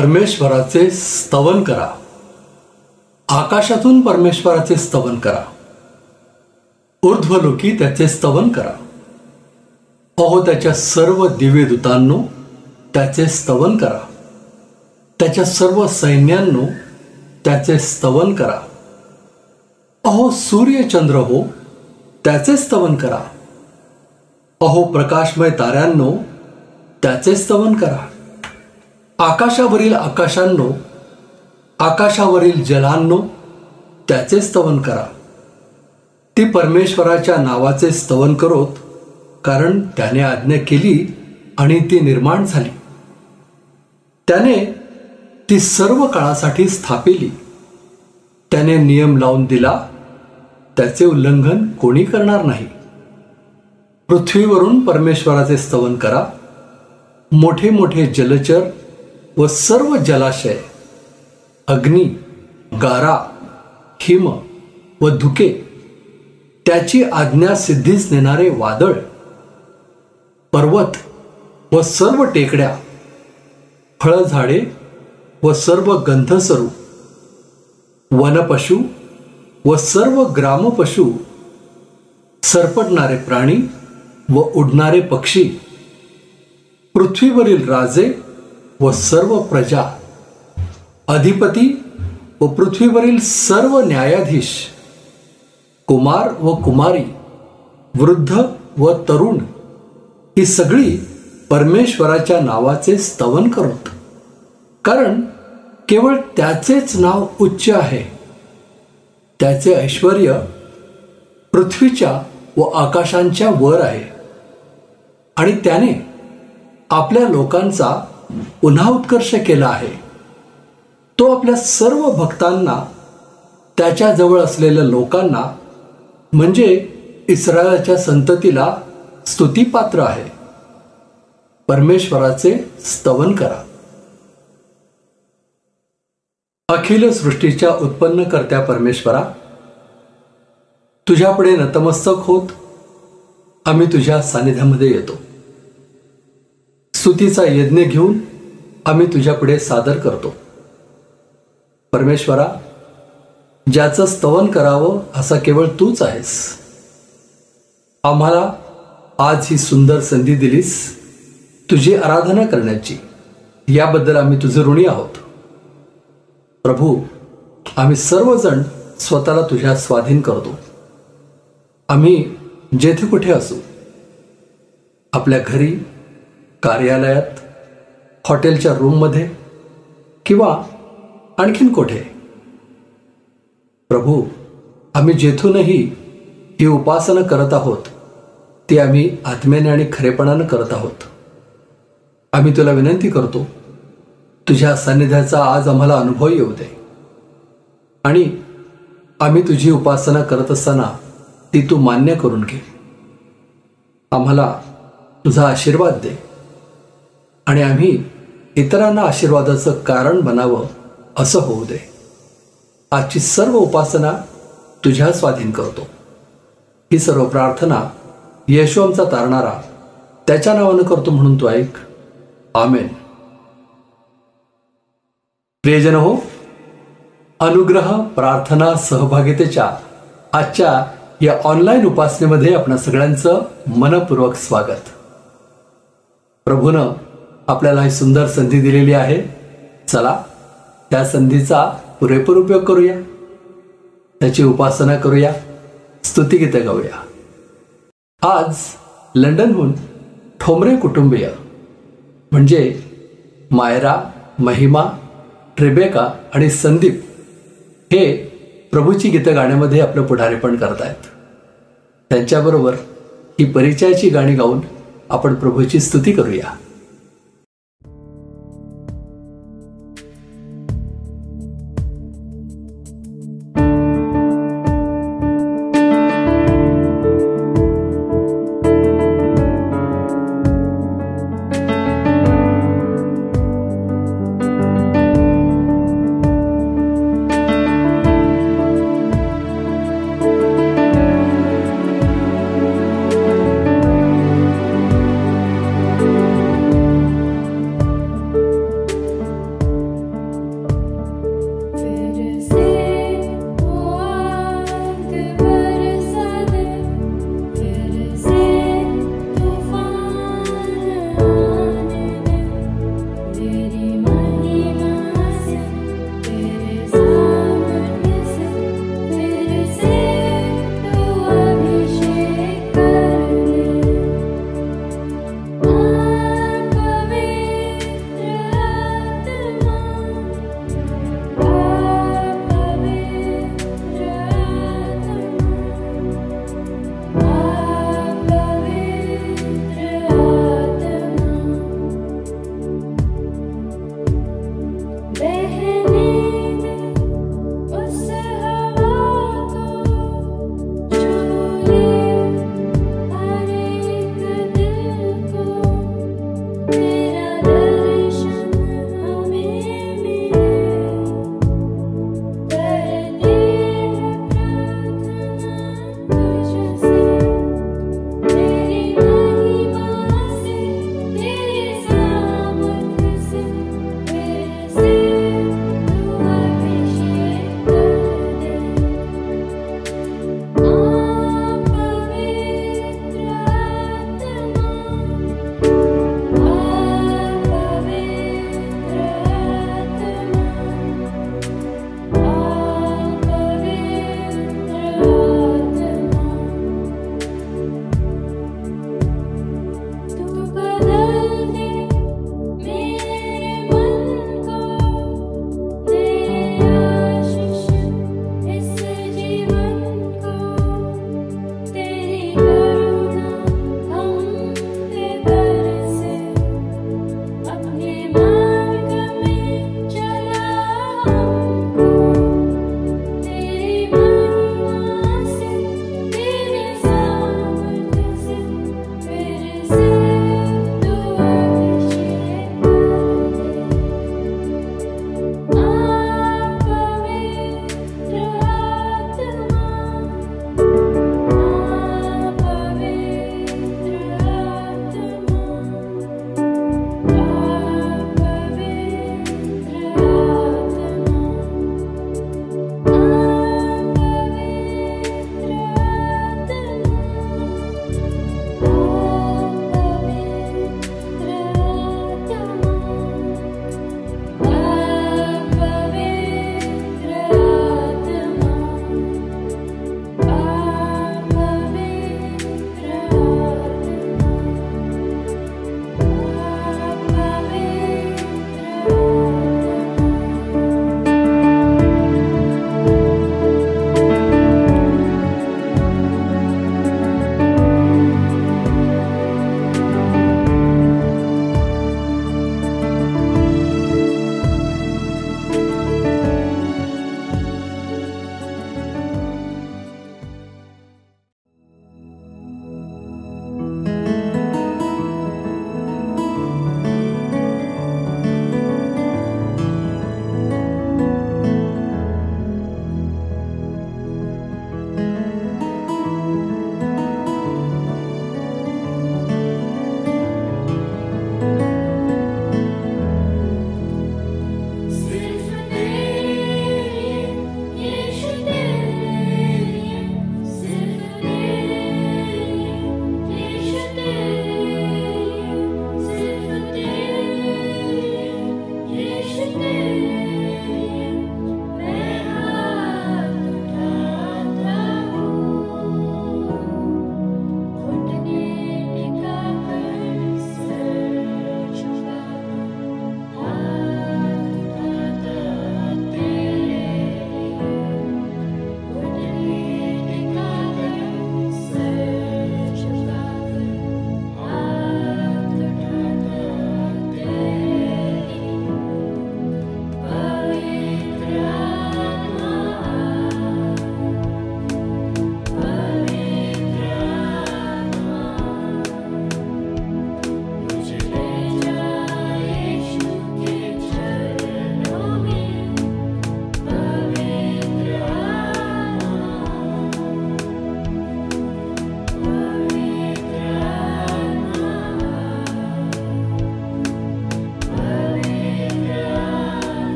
परमेश्वराचे स्तवन करा. आकाशातून परमेश्वराचे स्तवन करा. ऊर्ध्वलोकी त्याचे स्तवन करा. अहो, त्याच्या सर्व दिव्यदूतांनो त्याचे स्तवन करा. त्याच्या सर्व सैन्यांनो त्याचे स्तवन करा. अहो, सूर्य चंद्र हो त्याचे स्तवन करा. अहो, प्रकाशमय ताऱ्यांनो त्याचे स्तवन करा. आकाशावरील आकाशांनो, आकाशावरील जलांनो त्याचे स्तवन करा. ती परमेश्वराच्या नावाचे स्तवन करोत, कारण त्याने आज्ञा केली आणि ती निर्माण झाली. त्याने ती सर्व काळासाठी स्थापिली. त्याने नियम लावून दिला, त्याचे उल्लंघन कोणी करणार नाही. पृथ्वीवरून परमेश्वराचे स्तवन करा. मोठे मोठे जलचर व सर्व जलाशय, अग्नी, गारा, हिम व धुके, त्याची आज्ञा सिद्धीस नेणारे वादळ, पर्वत व सर्व टेकड्या, फळझाडे व सर्व गंधसरू, वनपशु व सर्व ग्रामपशु, सरपटणारे प्राणी व उडणारे पक्षी, पृथ्वीवरील राजे व सर्व प्रजा, अधिपती व पृथ्वीवरील सर्व न्यायाधीश, कुमार व कुमारी, वृद्ध व तरुण, ही सगळी परमेश्वराच्या नावाचे स्तवन करत, कारण केवळ त्याचेच नाव उच्च आहे. त्याचे ऐश्वर्य पृथ्वीच्या व आकाशांच्या वर आहे आणि त्याने आपल्या लोकांचा पुन्हा उत्कर्ष केला आहे. तो आपल्या सर्व भक्तांना, त्याच्या जवळ असलेल्या लोकांना म्हणजे इस्रायलाच्या संततीला स्तुतीपात्र आहे. परमेश्वराचे स्तवन करा. अखिल सृष्टीच्या उत्पन्नकर्त्या परमेश्वरा, तुझ्यापुढे नतमस्तक होत आम्ही तुझ्या सानिध्यामध्ये येतो. स्तुतीचा यज्ञ घेऊन आम्ही तुझ्यापुढे सादर करतो. परमेश्वरा, ज्याचं स्तवन करावं असा केवळ तूच आहेस. आम्हाला आज ही सुंदर संधी दिलीस तुझी आराधना करण्याची, याबद्दल आम्ही तुझे ऋणी आहोत. प्रभू, आम्ही सर्वजण स्वतःला तुझ्या स्वाधीन करतो. आम्ही जेथे कुठे असू, आपल्या घरी, कार्यालयात, हॉटेलच्या रूममध्ये किंवा आणखीन कुठे, प्रभू, आम्ही जेथूनही ही उपासना करत आहोत ती आम्ही आत्म्याने आणि खरेपणानं करत आहोत. आम्ही तुला विनंती करतो, तुझ्या सान्निध्याचा आज आम्हाला अनुभव येऊ दे आणि आम्ही तुझी उपासना करत असताना ती तू मान्य करून घे. आम्हाला तुझा आशीर्वाद दे आणि आम्ही इतरांना आशीर्वादाचं कारण बनावं असं होऊ दे. आजची सर्व उपासना तुझ्या स्वाधीन करतो. ही सर्व प्रार्थना येशू आमचा तारणारा त्याच्या नावानं करतो म्हणून तू ऐक. आमेन. प्रियजन हो, अनुग्रह प्रार्थना सहभागितेच्या आजच्या या ऑनलाईन उपासनेमध्ये आपणा सगळ्यांचं मनपूर्वक स्वागत. प्रभूनं आपल्याला ही सुंदर संधी दिलेली आहे. चला त्या संधीचा पुरेपूर उपयोग करूया, त्याची उपासना करूया, स्तुतिगीतं गाऊया. आज लंडनहून ठोंबरे कुटुंबीय म्हणजे मायरा, महिमा, ट्रेबेका आणि संदीप हे प्रभूची गीतं गाण्यामध्ये आपलं पुढारीपण करतायत. त्यांच्याबरोबर ही परिचयाची गाणी गाऊन आपण प्रभूची स्तुती करूया.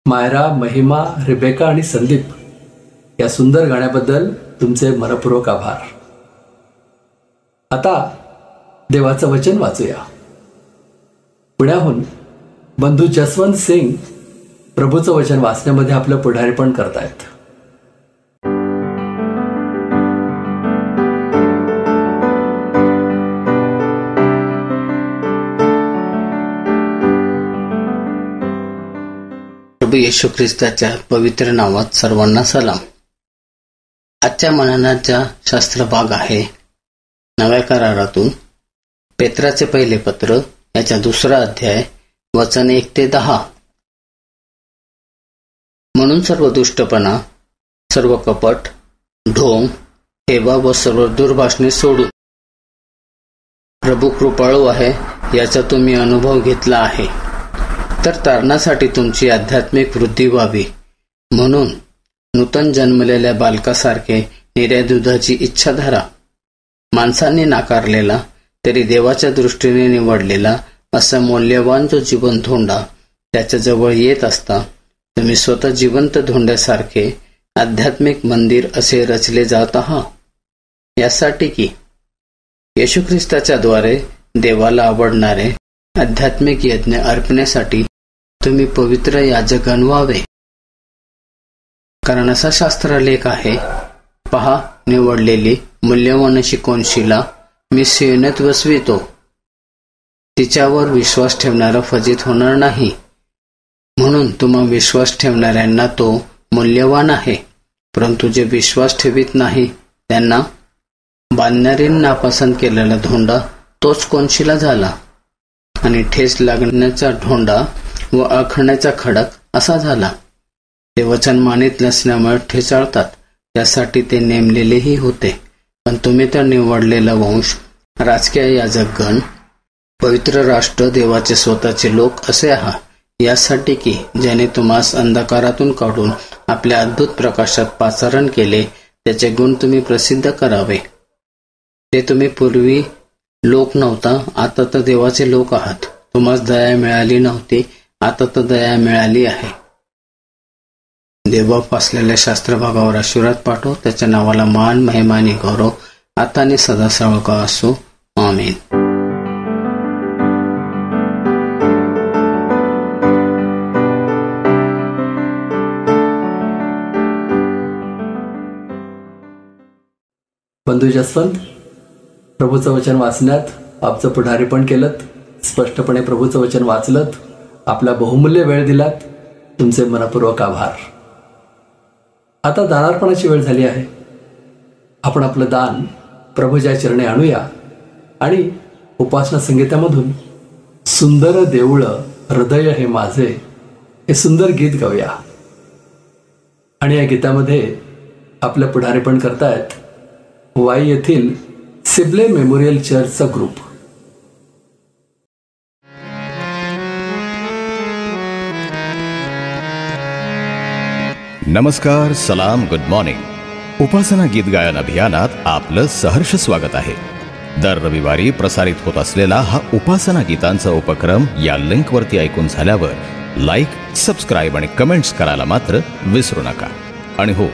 मायरा, महिमा, रिबेका आणि संदीप या सुंदर गाण्याबद्दल तुमचे मनपूर्वक आभार. आता देवाचं वचन वाचूया. पुण्याहून बंधू जसवंत सिंग प्रभूचं वचन वाचण्यामध्ये आपलं पुढारीपण करतायत. प्रभू येशू ख्रिस्ताच्या पवित्र नावात सर्वांना सलाम. आजच्या मननाचा शास्त्र भाग आहे नव्या करारातून पेत्राचे पहिले पत्र याचा 2रा अध्याय वचन 1 ते 10. म्हणून सर्व दुष्टपणा, सर्व कपट, ढोंग, हेवा व सर्व दुर्भाषणे सोडून प्रभू कृपाळू आहे याचा तुम्ही अनुभव घेतला आहे, तर तारणासाठी तुमची आध्यात्मिक वृद्धी व्हावी म्हणून नूतन जन्मलेल्या बालकासारखे निऱ्या दुधाची इच्छा धरा. माणसांनी नाकारलेला तरी देवाच्या दृष्टीने निवडलेला असा मौल्यवान जो जिवंत धोंडा त्याच्याजवळ येत असता तुम्ही स्वतः जिवंत धोंड्यासारखे आध्यात्मिक मंदिर असे रचले जात आहात, यासाठी की येशू ख्रिस्ताच्या द्वारे देवाला आवडणारे आध्यात्मिक यज्ञ अर्पण्यासाठी तुम्ही पवित्र याजक व्हावे. कारण असा शास्त्रलेख आहे, पहा, निवडलेली मूल्यवान अशी कोनशिला मी सियोनात वसवितो, तिच्यावर विश्वास ठेवणारा फजित होणार नाही. म्हणून तुम्हा विश्वास ठेवणाऱ्यांना तो मूल्यवान आहे, परंतु जे विश्वास ठेवित नाही त्यांना बांधणारीने नापसंत केलेला धोंडा तोच कोनशिला झाला आणि ठेस लागण्याचा ढोंडा व आखण्याचा खडक असा झाला. ते वचन मानित नसल्यामुळे ठेचाळतात, त्यासाठी ते नेमलेलेही होते. पण तुम्ही तर निवडलेला वंश, राजकीय याजकगण, पवित्र राष्ट्र, देवाचे स्वतःचे लोक असे आहात, यासाठी की ज्याने तुम्हास अंधकारातून काढून आपल्या अद्भुत प्रकाशात पाचारण केले त्याचे गुण तुम्ही प्रसिद्ध करावे. ते तुम्ही पूर्वी लोक नव्हता, आता तर देवाचे लोक आहात. तुम्हास दया मिळाली नव्हती, आता तर दया मिळाली आहे. देवबाप असलेल्या शास्त्रभागावर आशीर्वाद पाठव. त्याच्या नावाला मान, महिमा आणि गौरव आता आणि सदा सर्वकाळ असो. आमीन. बंधू जसवंत, प्रभूचं वचन वाचण्यात आमचं पुढारीपण केलंत, स्पष्टपणे प्रभूचं वचन वाचलत, आपला बहुमूल्य वेळ दिलात, तुमचे मनपूर्वक आभार. आता दानार्पणाची वेळ झाली आहे. आपण आपलं दान प्रभूच्या चरणी आणूया आणि उपासना संगीतामधून सुंदर देऊळ हृदय हे माझे हे सुंदर गीत गाऊया. आणि या गीतामध्ये आपलं पुढारीपण करतायत वाई येथील सिबले मेमोरियल चर्चचा ग्रुप. नमस्कार, सलाम, गुड मॉर्निंग. उपासना गीत गायन अभियानात आपलं सहर्ष स्वागत आहे. दर रविवारी प्रसारित होत असलेला हा उपासना गीतांचा उपक्रम या लिंकवरती ऐकून झाल्यावर लाईक, सबस्क्राईब आणि कमेंट्स करायला मात्र विसरू नका. आणि हो,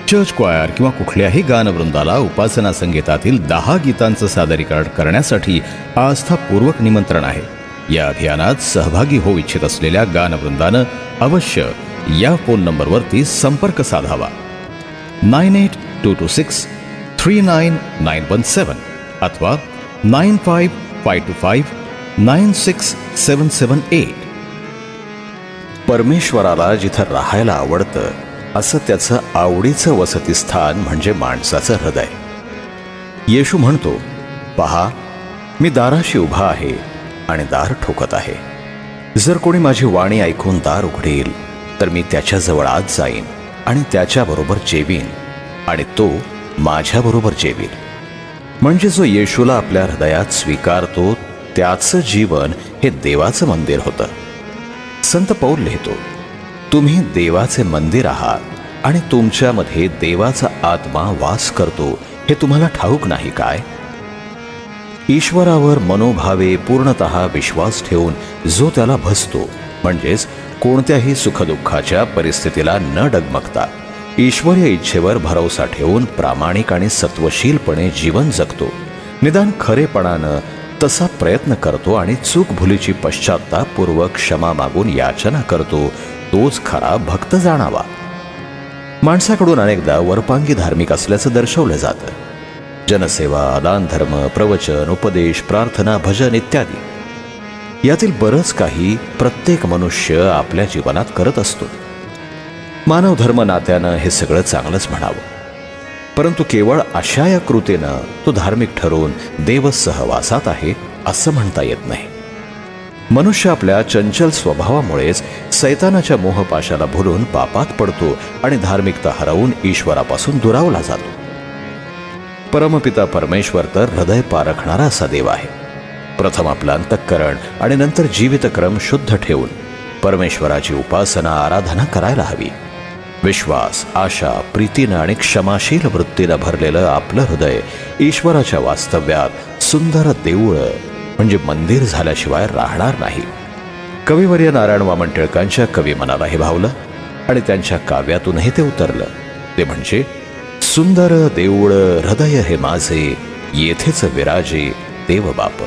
चर्च क्वायर किंवा कुठल्याही गानवृंदाला उपासना संगीतातील 10 गीतांचं सादरीकरण करण्यासाठी आस्थापूर्वक निमंत्रण आहे. या अभियानात सहभागी होऊ इच्छित असलेल्या गानवृंदानं अवश्य या फोन नंबरवरती संपर्क साधावा. 9822639917 अथवा 9552596778. परमेश्वराला जिथं राहायला आवडतं असं त्याचं आवडीचं वसतिस्थान म्हणजे माणसाचं हृदय. येशू म्हणतो, पहा, मी दाराशी उभा आहे आणि दार ठोकत आहे. जर कोणी माझी वाणी ऐकून दार उघडेल तर मी त्याच्याजवळ आत जाईन आणि त्याच्याबरोबर जेवीन आणि तो माझ्याबरोबर जेवील. म्हणजे जो येशूला आपल्या हृदयात स्वीकारतो त्याचं जीवन हे देवाचं मंदिर होतं. संत पौल लिहितो, तुम्ही देवाचे मंदिर आहात आणि तुमच्यामध्ये देवाचा आत्मा वास करतो हे तुम्हाला ठाऊक नाही काय? ईश्वरावर मनोभावे पूर्णतः विश्वास ठेवून जो त्याला भजतो, म्हणजेच कोणत्याही सुखदुःखाच्या परिस्थितीला न डगमगता ईश्वरीय इच्छेवर भरोसा ठेवून प्रामाणिक आणि सत्वशीलपणे जीवन जगतो, निदान खरेपणानं तसा प्रयत्न करतो आणि चूक भुलीची पश्चात्तापपूर्वक क्षमा मागून याचना करतो, तोच खरा भक्त जाणावा. माणसाकडून अनेकदा वरपांगी धार्मिक असल्याचं दर्शवलं जातं. जनसेवा, दानधर्म, प्रवचन, उपदेश, प्रार्थना, भजन इत्यादी यातील बरंच काही प्रत्येक मनुष्य आपल्या जीवनात करत असतो. मानव धर्म नात्यानं हे सगळं चांगलंच म्हणावं, परंतु केवळ अशा या कृतीनं तो धार्मिक ठरून देव सहवासात आहे असं म्हणता येत नाही. मनुष्य आपल्या चंचल स्वभावामुळेच सैतानाच्या मोहपाशाला भुलून पापात पडतो आणि धार्मिकता हरवून ईश्वरापासून दुरावला जातो. परमपिता परमेश्वर तर हृदय पारखणारा असा देव आहे. प्रथम आपलं अंतःकरण आणि नंतर जीवितक्रम शुद्ध ठेवून परमेश्वराची उपासना आराधना करायला हवी. विश्वास, आशा, प्रीतीनं आणि क्षमाशील वृत्तीनं भरलेलं आपलं हृदय ईश्वराच्या वास्तव्यात सुंदर देऊळ म्हणजे मंदिर झाल्याशिवाय राहणार नाही. कविवर्य नारायण वामन टिळकांच्या कवी मनाला हे भावलं आणि त्यांच्या काव्यातूनही ते उतरलं. ते म्हणजे सुंदर देऊळ हृदय हे माझे, येथेच विराजे देव बाप.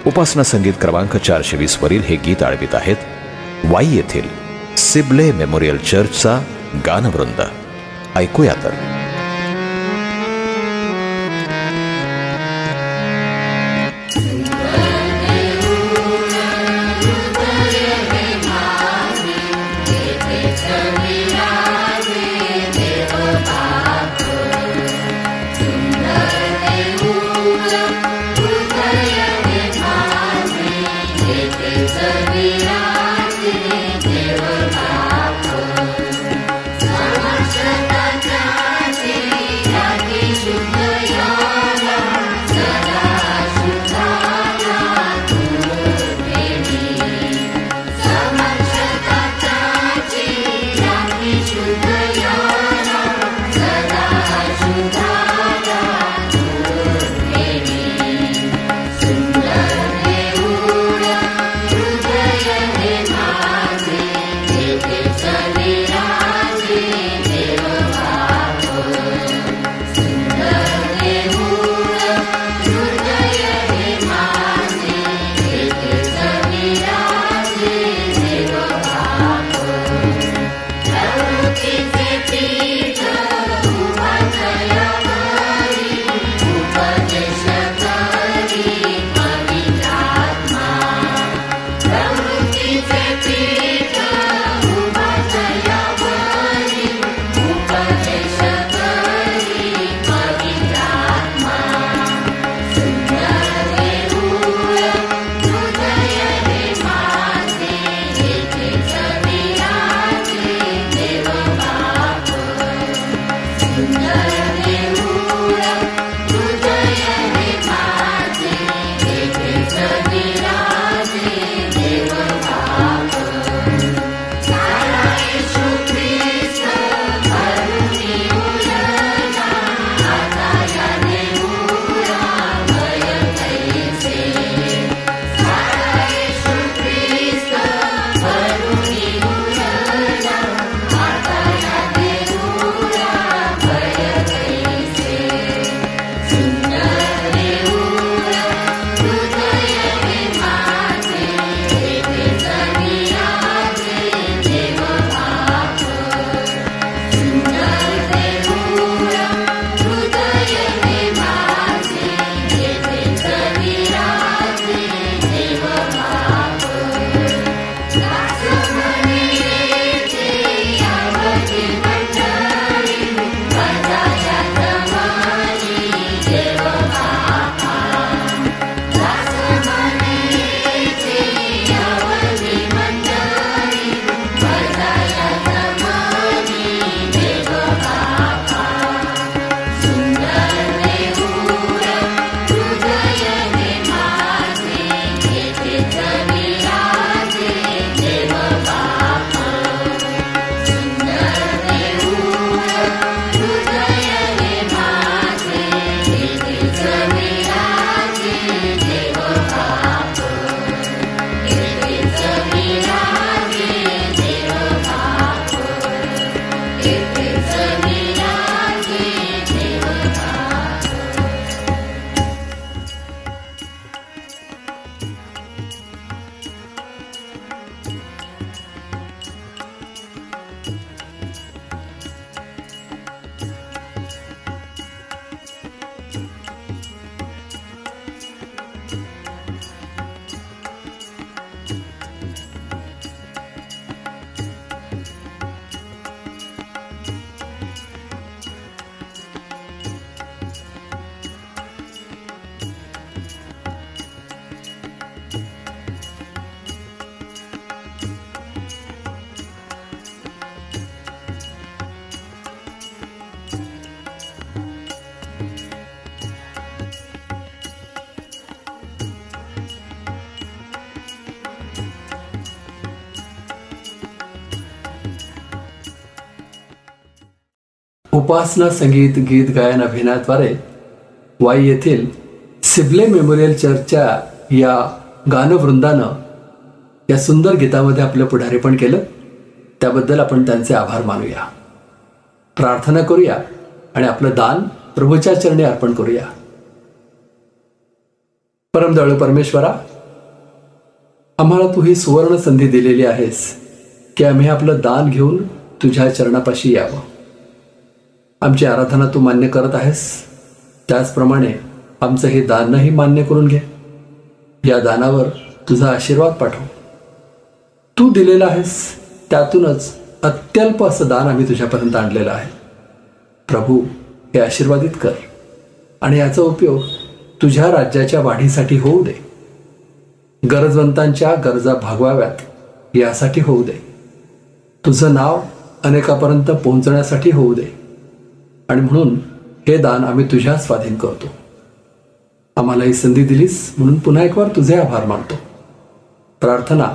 उपासना संगीत क्रमांक 420 वरील हे गीत आळवीत आहेत वाई येथील सिबले मेमोरियल चर्चचा गानवृंद. ऐकूया तर. उपासना, संगीत, गीत गायन, अभिनयाद्वारे वाई येथील सिबले मेमोरियल चर्चच्या या गानवृंदानं या सुंदर गीतामध्ये आपलं पुढारीपण केलं. त्याबद्दल आपण त्यांचे आभार मानूया, प्रार्थना करूया आणि आपलं दान प्रभूच्या चरणी अर्पण करूया. परमदयाळू परमेश्वरा, आम्हाला तू ही सुवर्ण संधी दिलेली आहेस की आम्ही आपलं दान घेऊन तुझ्या चरणापाशी यावं. आमची आराधना तू मान्य करत आहेस, त्याचप्रमाणे आमचं हे दानही मान्य करून घे. या दानावर तुझा आशीर्वाद पाठव. तू दिलेला आहेस त्यातूनच अत्यल्प असं दान आम्ही तुझ्यापर्यंत आणलेलं आहे. प्रभू, हे आशीर्वादित कर आणि याचा उपयोग तुझ्या राज्याच्या वाढीसाठी होऊ दे. गरजवंतांच्या गरजा भागवाव्यात यासाठी होऊ दे. तुझं नाव अनेकापर्यंत पोहोचण्यासाठी होऊ दे. आणि म्हणून हे दान आम्ही तुझ्या स्वाधीन करतो. आम्हाला ही संधी दिलीस म्हणून पुन्हा एक वार तुझे आभार मानतो. प्रार्थना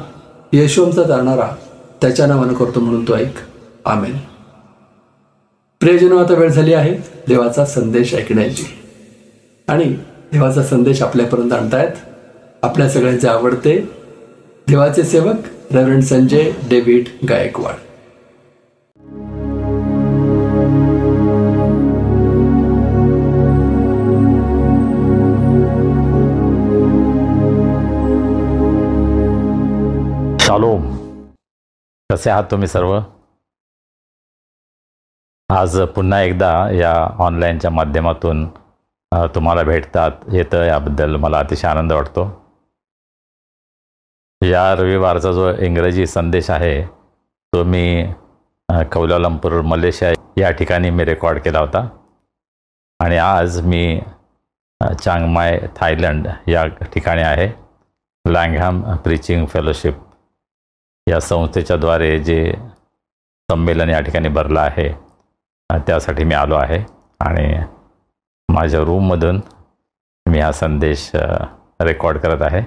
येशू आमचा जाणारा त्याच्या नावानं करतो म्हणून तो ऐक. आमेन. प्रियजनो, आता वेळ झाली आहे देवाचा संदेश ऐकण्याची. आणि देवाचा संदेश आपल्यापर्यंत आणतायत आपल्या सगळ्यांचे आवडते देवाचे सेवक reverend Sanjay David Gaikwad. Shalom. कसे आहात तुम्ही सर्व? आज पुन्हा एकदा या ऑनलाईनच्या माध्यमातून तुम्हाला भेटतात येतं याबद्दल मला अतिशय आनंद वाटतो. या रविवारचा जो इंग्रजी संदेश आहे तो मी कौलालंपूर मलेशिया या ठिकाणी मी रेकॉर्ड केला होता. आणि आज मी चांगमाय थायलंड या ठिकाणी आहे. लँगहॅम प्रीचिंग फेलोशिप या संस्थेच्याद्वारे जे संमेलन या ठिकाणी भरलं आहे त्यासाठी मी आलो आहे. आणि माझ्या रूममधून मी हा संदेश रेकॉर्ड करत आहे.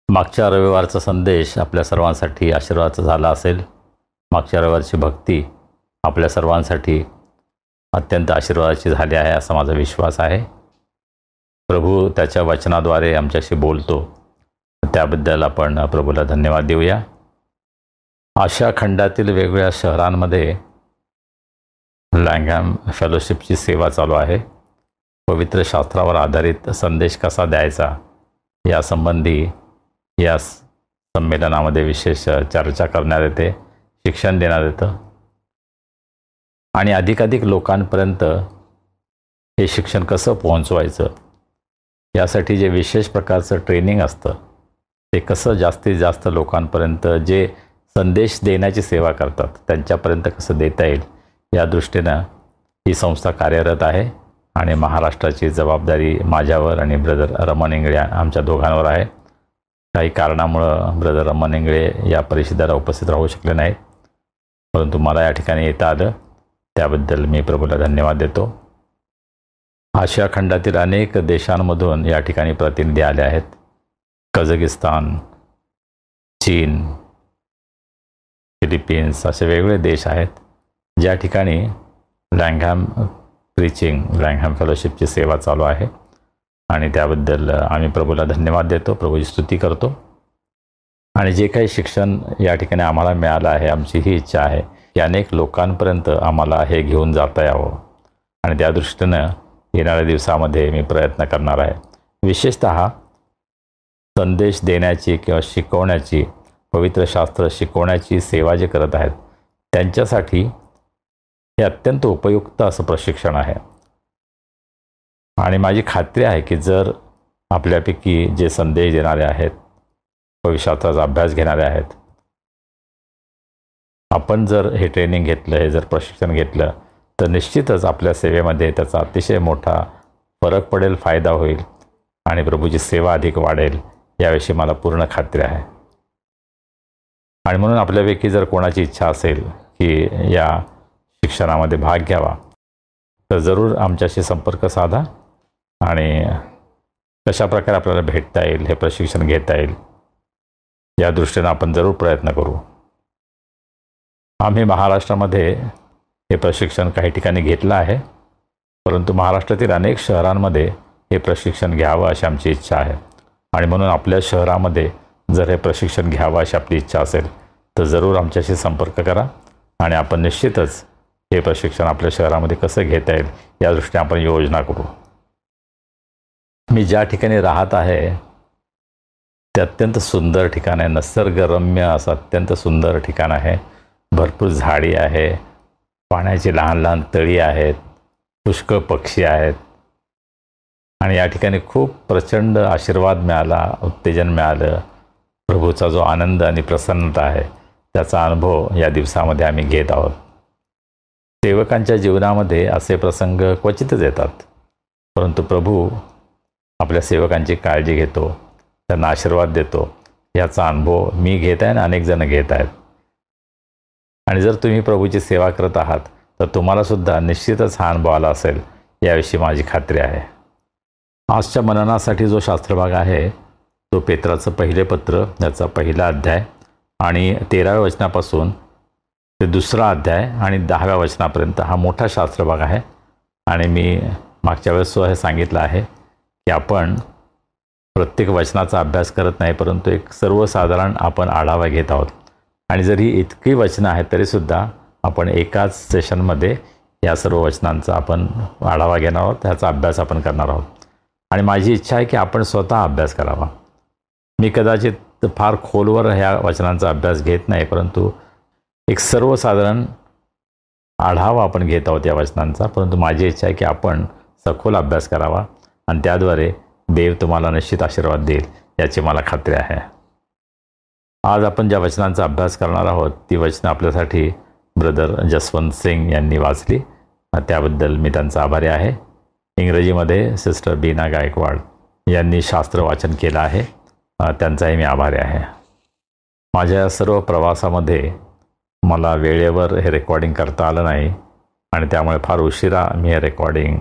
मागच्या रविवारचा संदेश आपल्या सर्वांसाठी आशीर्वादाचा झाला असेल. मागच्या रविवारची भक्ती आपल्या सर्वांसाठी अत्यंत आशीर्वादाची झाली आहे असा माझा विश्वास आहे. प्रभू त्याच्या वचनाद्वारे आमच्याशी बोलतो, त्याबद्दल आपण प्रभूला धन्यवाद देऊया. आशिया खंडातील वेगवेगळ्या शहरांमध्ये लँगहॅम फेलोशिपची सेवा चालू आहे. पवित्र शास्त्रावर आधारित संदेश कसा द्यायचा यासंबंधी या संमेलनामध्ये विशेष चर्चा करण्यात येते, शिक्षण देण्यात येतं. आणि अधिकाधिक लोकांपर्यंत हे शिक्षण कसं पोहोचवायचं यासाठी जे विशेष प्रकारचं ट्रेनिंग असतं ते कसं जास्तीत जास्त लोकांपर्यंत जे संदेश देण्याची सेवा करतात त्यांच्यापर्यंत कसं देता येईल या दृष्टीनं ही संस्था कार्यरत आहे. आणि महाराष्ट्राची जबाबदारी माझ्यावर आणि ब्रदर रमण इंगळे आमच्या दोघांवर आहे. काही कारणामुळं ब्रदर रमण इंगळे या परिषदेला उपस्थित राहू शकले नाहीत, परंतु मला या ठिकाणी येता आलं त्याबद्दल मी प्रभूला धन्यवाद देतो. आशिया खंडातील अनेक देशांमधून या ठिकाणी प्रतिनिधी आले आहेत. कझाकिस्तान, चीन, फिलिपिन्स असे वेगवेगळे देश आहेत ज्या ठिकाणी लँगहॅम प्रीचिंग, लँगहॅम फेलोशिपची सेवा चालू आहे. आणि त्याबद्दल आम्ही प्रभूला धन्यवाद देतो, प्रभूची स्तुती करतो. आणि जे काही शिक्षण या ठिकाणी आम्हाला मिळालं आहे, आमची ही इच्छा आहे की अनेक लोकांपर्यंत आम्हाला हे घेऊन जाता यावं. आणि त्या दृष्टीनं येणाऱ्या दिवसामध्ये मी प्रयत्न करणार आहे. विशेषतः संदेश देण्याची किंवा शिकवण्याची, पवित्र शास्त्र शिकवण्याची सेवा जे करत आहेत त्यांच्यासाठी हे अत्यंत उपयुक्त असं प्रशिक्षण आहे. आणि माझी खात्री आहे की जर आपल्यापैकी जे संदेश देणारे आहेत, पवित्र शास्त्राचा अभ्यास घेणारे आहेत, आपण जर हे ट्रेनिंग घेतलं, हे जर प्रशिक्षण घेतलं तर निश्चितच आपल्या सेवेमध्ये त्याचा अतिशय मोठा फरक पडेल, फायदा होईल आणि प्रभूची सेवा अधिक वाढेल याविषयी मला पूर्ण खात्री आहे. आणि म्हणून आपल्यापैकी जर कोणाची इच्छा असेल की या शिक्षणामध्ये भाग घ्यावा तर जरूर आमच्याशी संपर्क साधा आणि कशा प्रकारे आपल्याला भेटता येईल, हे प्रशिक्षण घेता येईल या दृष्टीनं आपण जरूर प्रयत्न करू. आम्ही महाराष्ट्रामध्ये हे प्रशिक्षण काही ठिकाणी घेतलं आहे, परंतु महाराष्ट्रातील अनेक शहरांमध्ये हे प्रशिक्षण घ्यावं अशी आमची इच्छा आहे. आणि म्हणून आपल्या शहरामध्ये जर हे प्रशिक्षण घ्यावं अशी आपली इच्छा असेल तर जरूर आमच्याशी संपर्क करा आणि आपण निश्चितच हे प्रशिक्षण आपल्या शहरामध्ये कसं घेता येईल या दृष्टीने आपण योजना करू. मी ज्या ठिकाणी राहत आहे ते अत्यंत सुंदर ठिकाण आहे, निसर्गरम्य असं अत्यंत सुंदर ठिकाण आहे. भरपूर झाडी आहे, पाण्याची लहान लहान तळी आहेत, पुष्कळ पक्षी आहेत आणि या ठिकाणी खूप प्रचंड आशीर्वाद मिळाला, उत्तेजन मिळालं. प्रभूचा जो आनंद आणि प्रसन्नता आहे त्याचा अनुभव या दिवसामध्ये आम्ही घेत आहोत. सेवकांच्या जीवनामध्ये असे प्रसंग क्वचितच येतात, परंतु प्रभू आपल्या सेवकांची काळजी घेतो, त्यांना आशीर्वाद देतो. याचा अनुभव मी घेत आहे आणि अनेक जण घेत आहेत. आणि जर तुम्ही प्रभूची सेवा करत आहात तर तुम्हालासुद्धा निश्चितच हा अनुभव आला असेल याविषयी माझी खात्री आहे. आजच्या मननासाठी जो शास्त्रभाग आहे तो पेत्राचं पहिले पत्र याचा पहिला अध्याय आणि 13व्या वचनापासून ते 2रा अध्याय आणि 10व्या वचनापर्यंत हा मोठा शास्त्रभाग आहे. आणि मी मागच्या वेळेस हे सांगितलं आहे की आपण प्रत्येक वचनाचा अभ्यास करत नाही, परंतु एक सर्वसाधारण आपण आढावा घेत आहोत. आणि जर ही इतकी वचनं आहेत तरीसुद्धा आपण एकाच सेशनमध्ये या सर्व वचनांचा आपण आढावा घेणार आहोत, त्याचा अभ्यास आपण करणार आहोत. आणि माझी इच्छा आहे की आपण स्वतः अभ्यास करावा. मी कदाचित फार खोलवर ह्या वचनांचा अभ्यास घेत नाही, परंतु एक सर्वसाधारण आढावा आपण घेत आहोत या वचनांचा. परंतु माझी इच्छा आहे की आपण सखोल अभ्यास करावा आणि त्याद्वारे देव तुम्हाला निश्चित आशीर्वाद देईल याची मला खात्री आहे. आज आपण ज्या वचनांचा अभ्यास करणार आहोत ती वचनं आपल्यासाठी ब्रदर जसवंत सिंग यांनी वाचली, त्याबद्दल मी त्यांचा आभारी आहे. इंग्रजीमध्ये सिस्टर बीना गायकवाड यांनी शास्त्र वाचन केलं आहे, त्यांचाही मी आभारी आहे. माझ्या सर्व प्रवासामध्ये मला वेळेवर हे रेकॉर्डिंग करता आलं नाही आणि त्यामुळे फार उशिरा मी हे रेकॉर्डिंग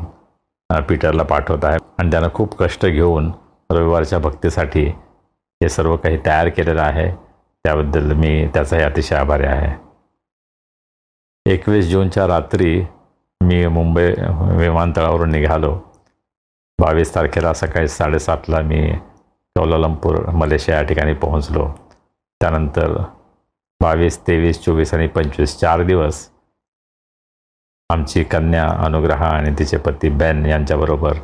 पीटरला पाठवत आहे आणि त्यानं खूप कष्ट घेऊन रविवारच्या भक्तीसाठी हे सर्व काही तयार केलेलं आहे. त्याबद्दल मी त्याचाही अतिशय आभारी आहे. 21 जूनच्या रात्री मी मुंबई विमानतळावरून निघालो. 22 तारखेला सकाळी 7:30ला मी कोलालंपूर मलेशिया या ठिकाणी पोहोचलो. त्यानंतर 22, 23, 24 आणि 25 4 दिवस आमची कन्या अनुग्रहा आणि तिचे पती बेन यांच्याबरोबर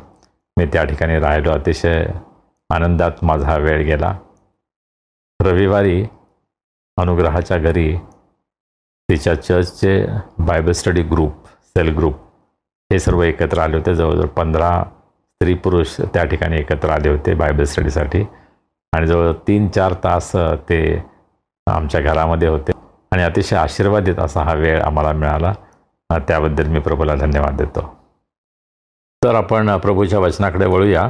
मी त्या ठिकाणी राहिलो. अतिशय आनंदात माझा वेळ गेला. रविवारी अनुग्रहाच्या घरी तिच्या चर्चचे Bible study group, cell group हे सर्व एकत्र आले होते. जवळजवळ 15 स्त्री पुरुष त्या ठिकाणी एकत्र आले होते बायबल स्टडीसाठी आणि जवळ 3-4 तास ते आमच्या घरामध्ये होते आणि अतिशय आशीर्वादित असा हा वेळ आम्हाला मिळाला. त्याबद्दल मी प्रभूला धन्यवाद देतो. तर आपण प्रभूच्या वचनाकडे वळूया.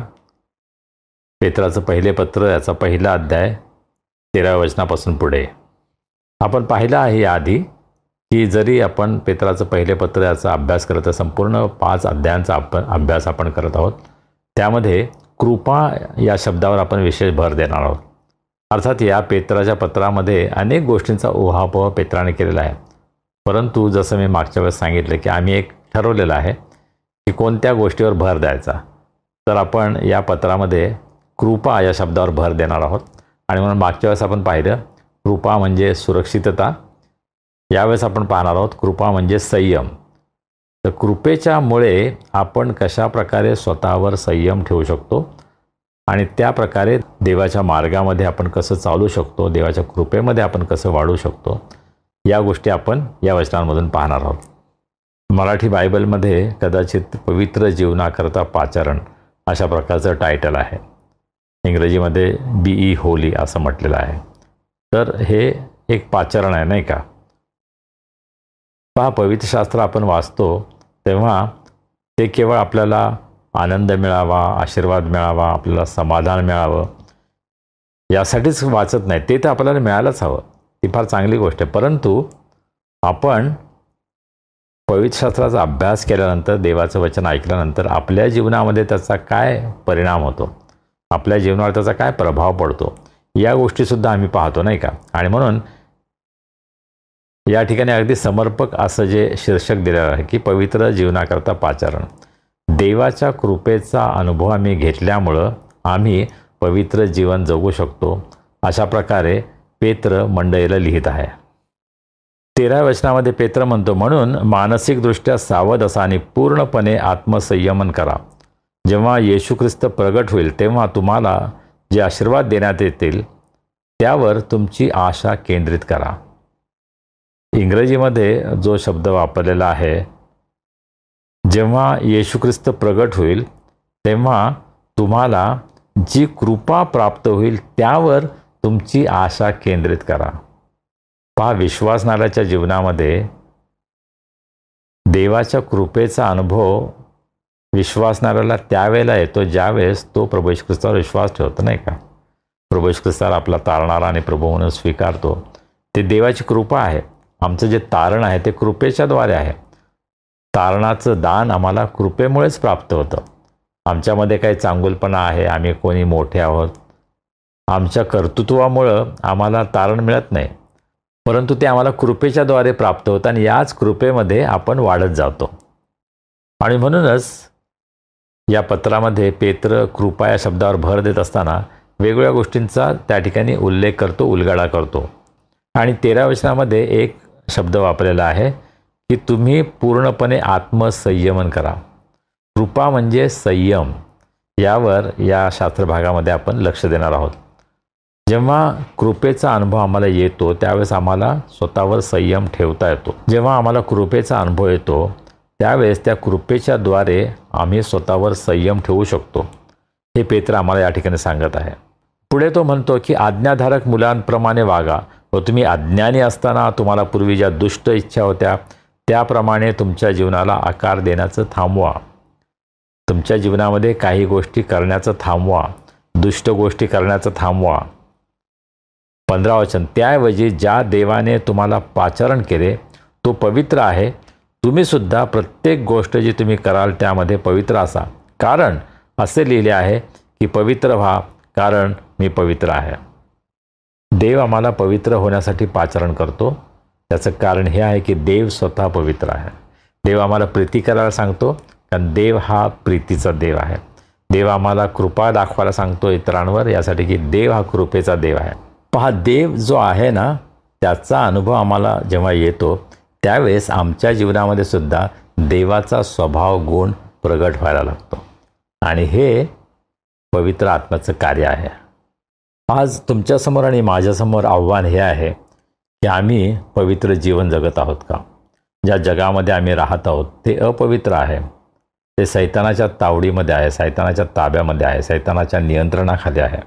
पेत्राचं पहिले पत्र याचा पहिला अध्याय 13व्या वचनापासून पुढे. आपण पाहिलं आहे याआधी की जरी आपण पेत्राचं पहिले पत्र याचा अभ्यास करत संपूर्ण 5 अध्यायांचा अभ्यास आपण करत आहोत, त्यामध्ये कृपा या शब्दावर आपण विशेष भर देणार आहोत. अर्थात या पेत्राच्या पत्रामध्ये अनेक गोष्टींचा उहापोह पेत्राने केलेला आहे, परंतु जसं मी मागच्या वेळेस सांगितलं की आम्ही एक ठरवलेलं आहे की कोणत्या गोष्टीवर भर द्यायचा. तर आपण या पत्रामध्ये कृपा या शब्दावर भर देणार आहोत. आणि म्हणून मागच्या वेळेस आपण पाहिलं कृपा म्हणजे सुरक्षितता, यावेळेस आपण पाहणार आहोत कृपा म्हणजे संयम. तर कृपेच्यामुळे आपण कशा प्रकारे स्वतःवर संयम ठेवू शकतो आणि त्या प्रकारे देवाच्या मार्गामध्ये आपण कसं चालू शकतो, देवाच्या कृपेमध्ये आपण कसं वाढू शकतो, या गोष्टी आपण या वचनांमधून पाहणार आहोत. मराठी बायबलमध्ये कदाचित पवित्र जीवनाकरता पाचारण अशा प्रकारचं टायटल आहे. इंग्रजीमध्ये बी होली असं म्हटलेलं आहे. तर हे एक पाचारण आहे, नाही का? पहा, पवित्र शास्त्र आपण वाचतो तेव्हा ते केवळ आपल्याला आनंद मिळावा, आशीर्वाद मिळावा, आपल्याला समाधान मिळावं यासाठीच वाचत नाही. ते तर आपल्याला मिळायलाच हवं, ती फार चांगली गोष्ट आहे. परंतु आपण पवित्र शास्त्राचा अभ्यास केल्यानंतर, देवाचं वचन ऐकल्यानंतर आपल्या जीवनामध्ये त्याचा काय परिणाम होतो, आपल्या जीवनावर त्याचा काय प्रभाव पडतो, या गोष्टीसुद्धा आम्ही पाहतो, नाही का? आणि म्हणून या ठिकाणी अगदी समर्पक असं जे शीर्षक दिलेलं आहे की पवित्र जीवनाकरता पाचारण. देवाच्या कृपेचा अनुभव आम्ही घेतल्यामुळं आम्ही पवित्र जीवन जगू शकतो, अशा प्रकारे पेत्र मंडळीला लिहित आहे. 13व्या वचनामध्ये पेत्र म्हणतो, म्हणून मानसिकदृष्ट्या सावध असा आणि पूर्णपणे आत्मसंयमन करा. जेव्हा येशू ख्रिस्त प्रगट होईल तेव्हा तुम्हाला जे आशीर्वाद देण्यात येतील त्यावर तुमची आशा केंद्रित करा. इंग्रजीमध्ये जो शब्द वापरलेला आहे, जेव्हा येशू ख्रिस्त प्रगट होईल तेव्हा तुम्हाला जी कृपा प्राप्त होईल त्यावर तुमची आशा केंद्रित करा. पहा, विश्वासणाऱ्याच्या जीवनामध्ये देवाच्या कृपेचा अनुभव विश्वासणाऱ्याला त्यावेळेला येतो ज्यावेळेस तो प्रभू येशू ख्रिस्तावर विश्वास ठेवतो, नाही का. प्रभू येशू ख्रिस्ताला आपला तारणारा आणि प्रभू म्हणून स्वीकारतो. ते देवाची कृपा आहे. आमचं जे तारण आहे ते कृपेच्या द्वारे आहे. तारणाचं दान आम्हाला कृपेमुळेच प्राप्त होतं. आमच्यामध्ये काही चांगुलपणा आहे, आम्ही कोणी मोठे आहोत, आमच्या कर्तृत्वामुळं आम्हाला तारण मिळत नाही, परंतु ते आम्हाला कृपेच्या द्वारे प्राप्त होतं आणि याच कृपेमध्ये आपण वाढत जातो. आणि म्हणूनच या पत्रामध्ये पेत्र कृपा या शब्दावर भर देत असताना वेगवेगळ्या गोष्टींचा त्या ठिकाणी उल्लेख करतो, उलगडा करतो. आणि 13व्या वचनामध्ये एक शब्द वापरलेला आहे की तुम्ही पूर्णपणे आत्मसंयमन करा. कृपा म्हणजे संयम. यावर या शास्त्रभागामध्ये आपण लक्ष देणार आहोत. जेव्हा कृपेचा अनुभव आम्हाला येतो त्यावेळेस आम्हाला स्वतःवर संयम ठेवता येतो. जेव्हा आम्हाला कृपेचा अनुभव येतो त्यावेळेस त्या कृपेच्या द्वारे आम्ही स्वतःवर संयम ठेवू शकतो. हे पेत्र आम्हाला या ठिकाणी सांगत आहे. पुढे तो म्हणतो की आज्ञाधारक मुलांप्रमाणे वागा व तुम्ही अज्ञानी असताना तुम्हाला पूर्वी ज्या दुष्ट इच्छा होत्या त्याप्रमाणे तुमच्या जीवनाला आकार देण्याचं थांबवा. तुमच्या जीवनामध्ये काही गोष्टी करण्याचं थांबवा, दुष्ट गोष्टी करण्याचं थांबवा. 15 वचन, त्याऐवजी ज्या देवाने तुम्हाला पाचारण केले तो पवित्र आहे, तुम्ही सुद्धा प्रत्येक गोष्ट जी तुम्ही कराल त्यामध्ये पवित्र असा, कारण असे लिहिले आहे की पवित्र व्हा कारण मी पवित्र आहे. देव आम्हाला पवित्र होण्यासाठी पाचारण करतो. त्याचं कारण हे आहे की देव स्वतः पवित्र आहे. देव आम्हाला प्रीती करायला सांगतो कारण देव हा प्रीतीचा देव आहे. देव आम्हाला कृपा दाखवायला सांगतो इतरांवर, यासाठी की देव हा कृपेचा देव आहे. पहा, देव जो आहे ना त्याचा अनुभव आम्हाला जेव्हा येतो त्यावेळेस आमच्या जीवनामध्ये सुद्धा देवाचा स्वभाव गुण प्रगट व्हायला लागतो आणि हे पवित्र आत्म्याचं कार्य आहे. आज तुमच्यासमोर आणि माझ्यासमोर आव्हान हे आहे की आम्ही पवित्र जीवन जगत आहोत का? ज्या जगामध्ये आम्ही राहत आहोत ते अपवित्र आहे. ते सैतानाच्या तावडीमध्ये आहे, सैतानाच्या ताब्यामध्ये आहे, सैतानाच्या नियंत्रणाखाली आहे.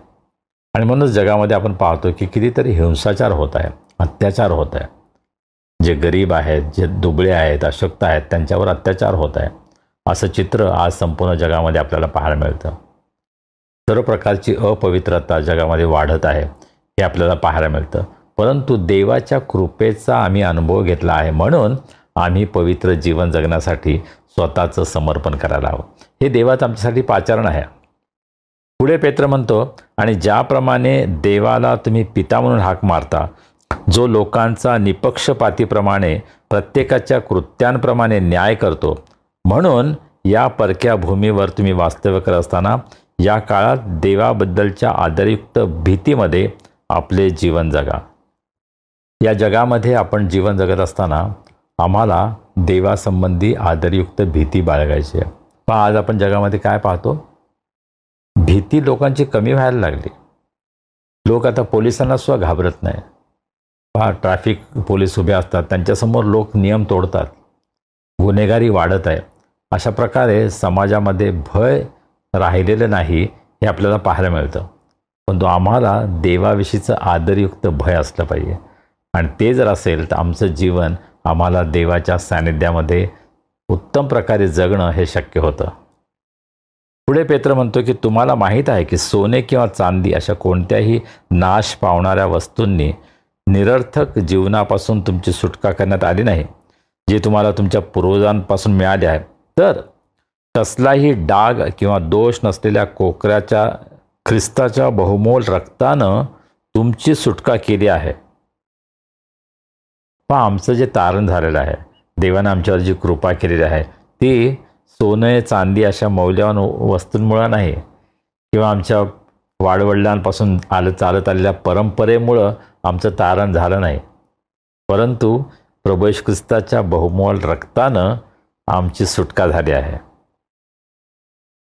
आणि म्हणूनच जगामध्ये आपण पाहतो की कितीतरी हिंसाचार होत आहे, अत्याचार होत आहे. जे गरीब आहेत, जे दुबळे आहेत, अशक्त आहेत, त्यांच्यावर अत्याचार होत आहे. असं चित्र आज संपूर्ण जगामध्ये आपल्याला पाहायला मिळतं. सर्व प्रकारची अपवित्रता जगामध्ये वाढत आहे हे आपल्याला पाहायला मिळतं. परंतु देवाच्या कृपेचा आम्ही अनुभव घेतला आहे म्हणून आम्ही पवित्र जीवन जगण्यासाठी स्वतःचं समर्पण करायला हवं. हे देवाचं आमच्यासाठी पाचारण आहे. पुढे पेत्र म्हणतो, आणि ज्याप्रमाणे देवाला तुम्ही पिता म्हणून हाक मारता, जो लोकांचा निपक्षपातीप्रमाणे प्रत्येकाच्या कृत्यांप्रमाणे न्याय करतो, म्हणून या परक्या भूमीवर तुम्ही वास्तव्य करत असताना या काळात देवाबद्दलच्या आदरयुक्त भीतीमध्ये आपले जीवन जगा. या जगामध्ये आपण जीवन जगत असताना आम्हाला देवासंबंधी आदरयुक्त भीती बाळगायची आहे. पण आज आपण जगामध्ये काय पाहतो? भीती लोकांची कमी व्हायला लागली. लोक आता पोलिसांना सुद्धा घाबरत नाही. पहा, ट्रॅफिक पोलीस उभे असतात, त्यांच्यासमोर लोक नियम तोडतात. गुन्हेगारी वाढत आहे. अशा प्रकारे समाजामध्ये भय राहिलेलं नाही हे आपल्याला पाहायला मिळतं. परंतु आम्हाला देवाविषयीचं आदरयुक्त भय असलं पाहिजे आणि ते जर असेल तर आमचं जीवन आम्हाला देवाच्या सानिध्यामध्ये उत्तम प्रकारे जगणं हे शक्य होतं. पुढे पेत्र म्हणतो की तुम्हाला माहीत आहे की सोने किंवा चांदी अशा कोणत्याही नाश पावणाऱ्या वस्तूंनी निरर्थक जीवनापासून तुमची सुटका करण्यात आली नाही, जे तुम्हाला तुमच्या पूर्वजांपासून मिळाले आहे, तर कसलाही डाग किंवा दोष नसलेल्या कोकऱ्याच्या ख्रिस्ताच्या बहुमोल रक्तानं तुमची सुटका केली आहे. पण आमचं जे तारण झालेलं आहे, देवानं आमच्यावर जी कृपा केलेली आहे ती सोनं चांदी अशा मौल्यवान वस्तूंमुळं नाही, किंवा आमच्या वाडवडिलांपासून चालत आलेल्या परंपरेमुळं आमचं तारण झालं नाही, परंतु प्रभू येशू ख्रिस्ताच्या बहुमोल रक्तानं आमची सुटका झाली आहे.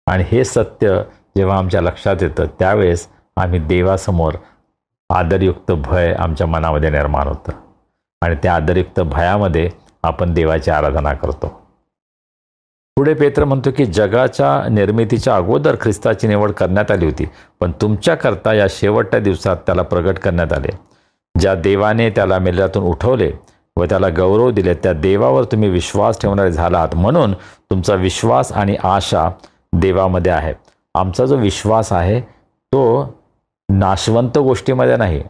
आणि हे सत्य जेव्हा आमच्या लक्षात येतं त्यावेळेस आम्ही देवासमोर आदरयुक्त भय आमच्या मनामध्ये निर्माण होतं, आणि त्या आदरयुक्त भयामध्ये आपण देवाची आराधना करतो. पुढे पेत्र म्हणतो की जगाच्या निर्मितीच्या अगोदर ख्रिस्ताची निवड करण्यात आली होती, पण तुमच्याकरता या शेवटच्या दिवसात त्याला प्रगट करण्यात आले. ज्या देवाने त्याला मेल्यातून उठवले व त्याला गौरव दिले त्या देवावर तुम्ही विश्वास ठेवणारे झालात, म्हणून तुमचा विश्वास आणि आशा देवामध्ये आहे. आमचा जो विश्वास आहे तो नाशवंत गोष्टीमध्ये नाही,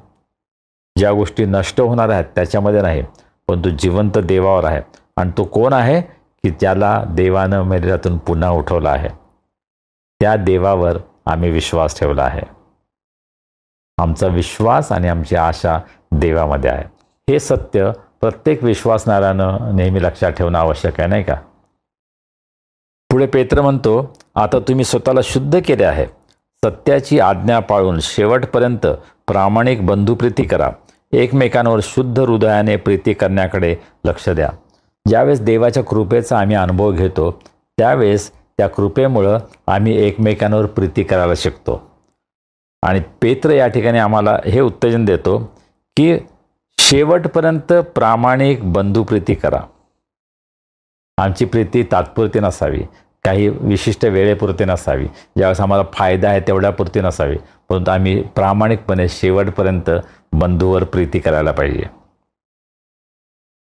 ज्या गोष्टी नष्ट होणार आहेत त्याच्यामध्ये नाही, पण तो जिवंत देवावर आहे. आणि तो कोण आहे की त्याला देवानं मेल्यातून पुन्हा उठवला आहे. त्या देवावर आम्ही विश्वास ठेवला आहे. आमचा विश्वास आणि आमची आशा देवामध्ये आहे. हे सत्य प्रत्येक विश्वासणाऱ्यानं नेहमी लक्षात ठेवणं आवश्यक आहे, नाही का? पुढे पेत्र म्हणतो, आता तुम्ही स्वतःला शुद्ध केले आहे, सत्याची आज्ञा पाळून शेवटपर्यंत प्रामाणिक बंधुप्रीती करा, एकमेकांवर शुद्ध हृदयाने प्रीती करण्याकडे लक्ष द्या. ज्यावेळेस देवाच्या कृपेचा आम्ही अनुभव घेतो त्यावेळेस त्या कृपेमुळं आम्ही एकमेकांवर प्रीती करायला शिकतो. आणि पेत्र या ठिकाणी आम्हाला हे उत्तेजन देतो की शेवटपर्यंत प्रामाणिक बंधुप्रीती करा. आमची प्रीती तात्पुरती नसावी, काही विशिष्ट वेळेपुरती नसावी, ज्यावेळेस आम्हाला फायदा आहे तेवढ्यापुरती नसावी, परंतु आम्ही प्रामाणिकपणे शेवटपर्यंत बंधूवर प्रीती करायला पाहिजे.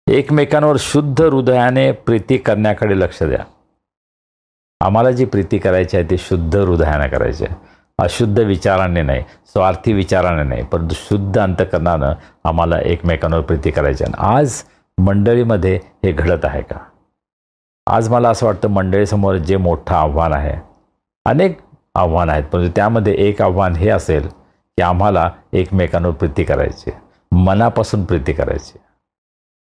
एकमेकांवर शुद्ध हृदयाने प्रीती करण्याकडे लक्ष द्या. आम्हाला जी प्रीती करायची आहे ती शुद्ध हृदयाने करायची आहे, अशुद्ध विचाराने नाही, स्वार्थी विचाराने नाही, परंतु शुद्ध अंतकरणानं आम्हाला एकमेकांवर प्रीती करायची आहे. आज मंडळीमध्ये हे घडत आहे का? आज मला असं वाटतं मंडळीसमोर जे मोठं आव्हान आहे, अनेक आव्हान आहेत, परंतु त्यामध्ये एक आव्हान हे असेल की आम्हाला एकमेकांवर प्रीती करायची, मनापासून प्रीती करायची.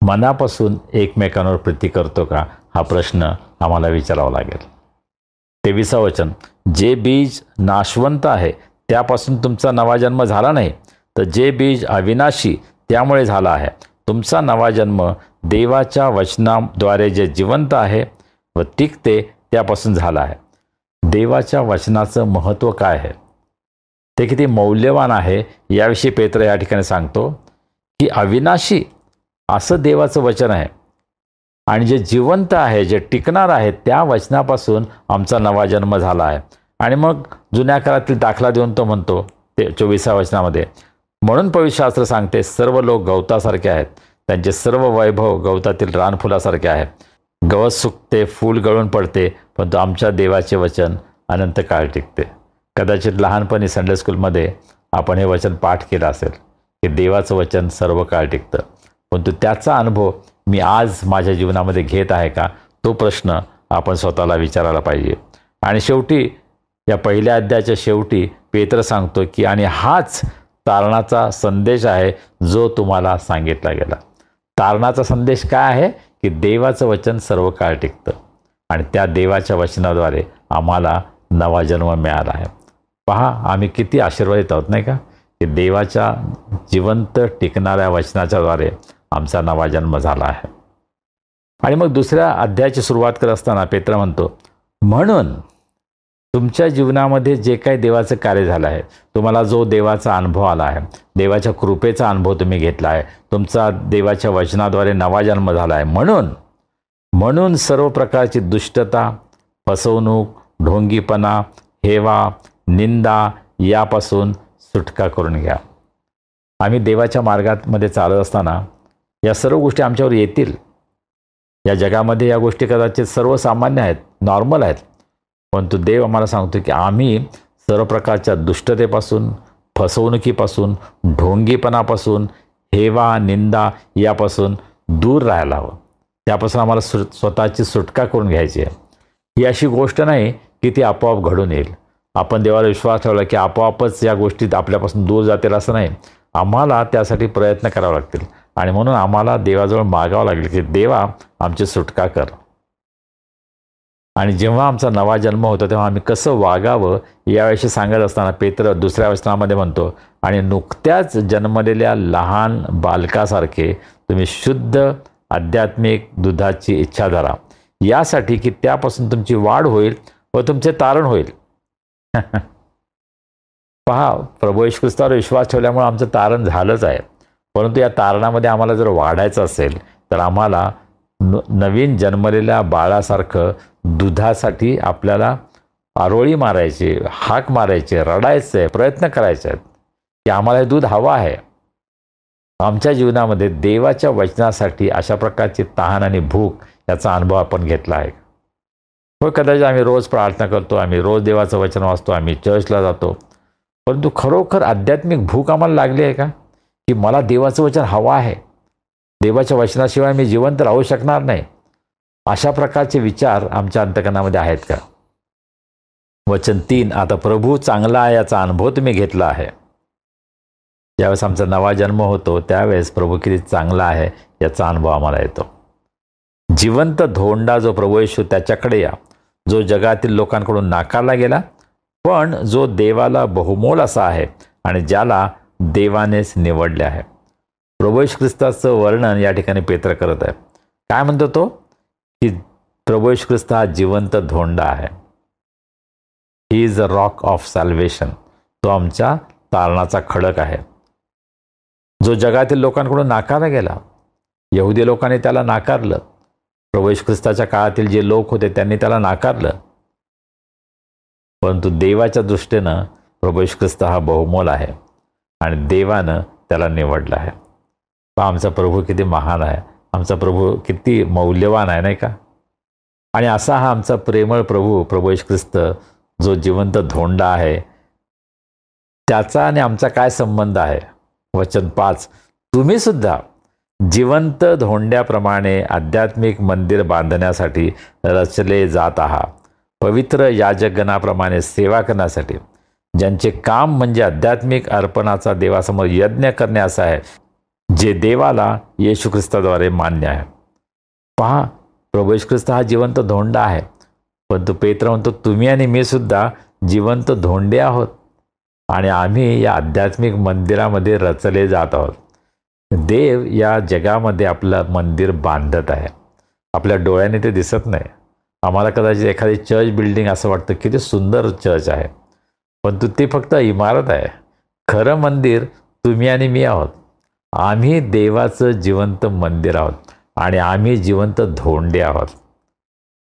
मनापासून एकमेकांवर प्रीती करतो का हा प्रश्न आम्हाला विचारावा लागेल. 23 वचन, जे बीज नाशवंत आहे त्यापासून तुमचा नवा जन्म झाला नाही, तर जे बीज अविनाशी त्यामुळे झाला आहे. तुमचा नवा जन्म देवाच्या वचनाद्वारे जे जिवंत आहे व टिकते त्यापासून झाला आहे. देवाच्या वचनाचं महत्त्व काय आहे, ते किती मौल्यवान आहे याविषयी पेत्र या ठिकाणी सांगतो की अविनाशी असं देवाचं वचन आहे, आणि जे जिवंत आहे, जे टिकणार आहे त्या वचनापासून आमचा नवा जन्म झाला आहे. आणि मग जुन्या काळातील दाखला देऊन तो म्हणतो ते 24व्या वचनामध्ये, म्हणून पवित्रशास्त्र सांगते सर्व लोक गवतासारखे आहेत, त्यांचे सर्व वैभव गवतातील रानफुलासारखे आहे. गवत सुकते, फूल गळून पडते, परंतु आमच्या देवाचे वचन अनंत काळ टिकते. कदाचित लहानपणी संडे स्कूलमध्ये आपण हे वचन पाठ केलं असेल की देवाचं वचन सर्व काळ टिकतं, परंतु त्याचा अनुभव मी आज माझ्या जीवनामध्ये घेत आहे का, तो प्रश्न आपण स्वतःला विचारायला पाहिजे. आणि शेवटी या पहिल्या अध्यायाच्या शेवटी पेत्र सांगतो की आणि हाच तारणाचा संदेश आहे जो तुम्हाला सांगितला गेला. तारणाचा संदेश काय आहे की देवाचं वचन सर्व काळ टिकतं, आणि त्या देवाच्या वचनाद्वारे आम्हाला नवा जन्म मिळाला आहे. पहा आम्ही किती आशीर्वादित आहोत, नाही का, की देवाच्या जिवंत टिकणाऱ्या वचनाच्याद्वारे आमचा नवा जन्म झाला आहे. आणि मग दुसऱ्या अध्यायाची सुरुवात करत असताना पेत्र म्हणतो, म्हणून तुमच्या जीवनामध्ये जे काही देवाचं कार्य झालं आहे, तुम्हाला जो देवाचा अनुभव आला आहे, देवाच्या कृपेचा अनुभव तुम्ही घेतला आहे, तुमचा देवाच्या वचनाद्वारे नवा जन्म झाला आहे, म्हणून सर्व प्रकारची दुष्टता, फसवणूक, ढोंगीपणा, हेवा, निंदा यापासून सुटका करून घ्या. आम्ही देवाच्या मार्गामध्ये चालत असताना या सर्व गोष्टी आमच्यावर येतील. या जगामध्ये या गोष्टी कदाचित सर्वसामान्य आहेत, नॉर्मल आहेत, परंतु देव आम्हाला सांगतो की आम्ही सर्व प्रकारच्या दुष्टतेपासून, फसवणुकीपासून, ढोंगीपणापासून, हेवा, निंदा यापासून दूर राहायला हवं. त्यापासून आम्हाला स्वतःची सुटका करून घ्यायची आहे. ही अशी गोष्ट नाही की ती आपोआप घडून येईल. आपण देवाला विश्वास ठेवला की आपोआपच या गोष्टी आपल्यापासून दूर जातील असं नाही. आम्हाला त्यासाठी प्रयत्न करावे लागतील, आणि म्हणून आम्हाला देवाजवळ मागावं लागलं की देवा आमची सुटका कर. आणि जेव्हा आमचा नवा जन्म होता तेव्हा आम्ही कसं वागावं याविषयी सांगत असताना पेत्र दुसऱ्या वचनामध्ये म्हणतो, आणि नुकत्याच जन्मलेल्या लहान बालकासारखे तुम्ही शुद्ध आध्यात्मिक दुधाची इच्छा धरा, यासाठी की त्यापासून तुमची वाढ होईल व तुमचे तारण होईल. पहा, प्रभू येशू ख्रिस्तावर विश्वास ठेवल्यामुळे आमचं तारण झालंच आहे, परंतु या तारणामध्ये आम्हाला जर वाढायचं असेल तर आम्हाला नवीन जन्मलेल्या बाळासारखं दुधासाठी आपल्याला आरोळी मारायची, हाक मारायची, रडायचं आहे, प्रयत्न करायचे आहेत की आम्हाला हे दूध हवं आहे. आमच्या जीवनामध्ये देवाच्या वचनासाठी अशा प्रकारची तहान आणि भूक याचा अनुभव आपण घेतला आहे. हो, कदाचित आम्ही रोज प्रार्थना करतो, आम्ही रोज देवाचं वचन वाचतो, आम्ही चर्चला जातो, परंतु खरोखर आध्यात्मिक भूक आम्हाला लागली आहे का, की मला देवाचं वचन हवं आहे, देवाच्या वचनाशिवाय मी जिवंत राहू शकणार नाही, अशा प्रकारचे विचार आमच्या अंतःकरणामध्ये आहेत का? वचन 3, आता प्रभू चांगला आहे याचा अनुभव तुम्ही घेतला आहे. ज्यावेळेस आमचा नवा जन्म होतो त्यावेळेस प्रभू किती चांगला आहे याचा अनुभव आम्हाला येतो. जिवंत धोंडा जो प्रभू येशू त्याच्याकडे या, जो जगातील लोकांकडून नाकारला गेला पण जो देवाला बहुमोल असा आहे आणि ज्याला देवानेच निवडले आहे. प्रभू येशू ख्रिस्ताचं वर्णन या ठिकाणी पेत्र करत आहे. काय म्हणतो तो, की प्रभू येशू ख्रिस्त हा जिवंत धोंडा आहे. He is a rock of salvation. तो आमच्या तारणाचा खडक आहे, जो जगातील लोकांकडून नाकारला गेला. यहुदी लोकांनी त्याला नाकारलं, प्रभू येशू ख्रिस्ताच्या काळातील जे लोक होते त्यांनी त्याला नाकारलं, परंतु देवाच्या दृष्टीनं प्रभू येशू ख्रिस्त हा बहुमोल आहे आणि देवानं त्याला निवडलं आहे. आमचा प्रभू किती महान आहे, आमचा प्रभू किती मौल्यवान आहे, नाही का? आणि असा हा आमचा प्रेमळ प्रभू प्रभू येशू ख्रिस्त जो जिवंत धोंडा आहे, त्याचा आणि आमचा काय संबंध आहे? वचन 5, तुम्ही सुद्धा जिवंत धोंड्याप्रमाणे आध्यात्मिक मंदिर बांधण्यासाठी रचले जात आहात, पवित्र याजकगणाप्रमाणे सेवा करण्यासाठी, ज्यांचे काम म्हणजे आध्यात्मिक अर्पणाचा देवासमोर यज्ञ करणे असं आहे, जे देवाला येशू ख्रिस्ताद्वारे मान्य आहे. पहा, प्रभू येशू ख्रिस्त हा जिवंत धोंडा आहे, परंतु पेत्र म्हणतो तुम्ही आणि मी सुद्धा जिवंत धोंडे आहोत आणि आम्ही या आध्यात्मिक मंदिरामध्ये रचले जात आहोत. देव या जगामध्ये आपलं मंदिर बांधत आहे. आपल्या डोळ्याने ते दिसत नाही. आम्हाला कदाचित एखादी चर्च बिल्डिंग असं वाटतं किती सुंदर चर्च आहे, परंतु ते फक्त इमारत आहे. खरं मंदिर तुम्ही आणि मी आहोत. आम्ही देवाचं जिवंत मंदिर आहोत आणि आम्ही जिवंत धोंडे आहोत,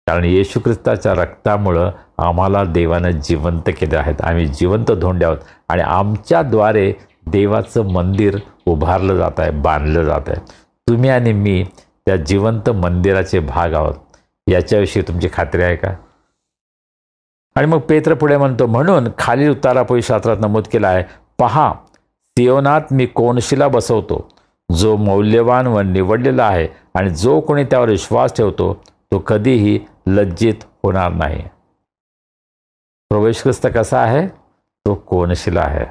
कारण येशू ख्रिस्ताच्या रक्तामुळं आम्हाला देवानं जिवंत केले आहेत. आम्ही जिवंत धोंडे आहोत आणि आमच्याद्वारे देवाचं मंदिर उभारलं जात आहे, बांधलं जात आहे. तुम्ही आणि मी त्या जिवंत मंदिराचे भाग आहोत. याच्याविषयी तुमची खात्री आहे का? आणि मग पेत्र पुढे म्हणतो, म्हणून खालील उतारा पवित्रशास्त्रात नमूद केला आहे, पहा सियोनात मी कोनशिला बसवतो, जो मौल्यवान व निवडलेला आहे आणि जो कोणी त्यावर विश्वास ठेवतो तो कधीही लज्जित होणार नाही. प्रभू येशू ख्रिस्त कसा आहे? तो कोनशिला आहे.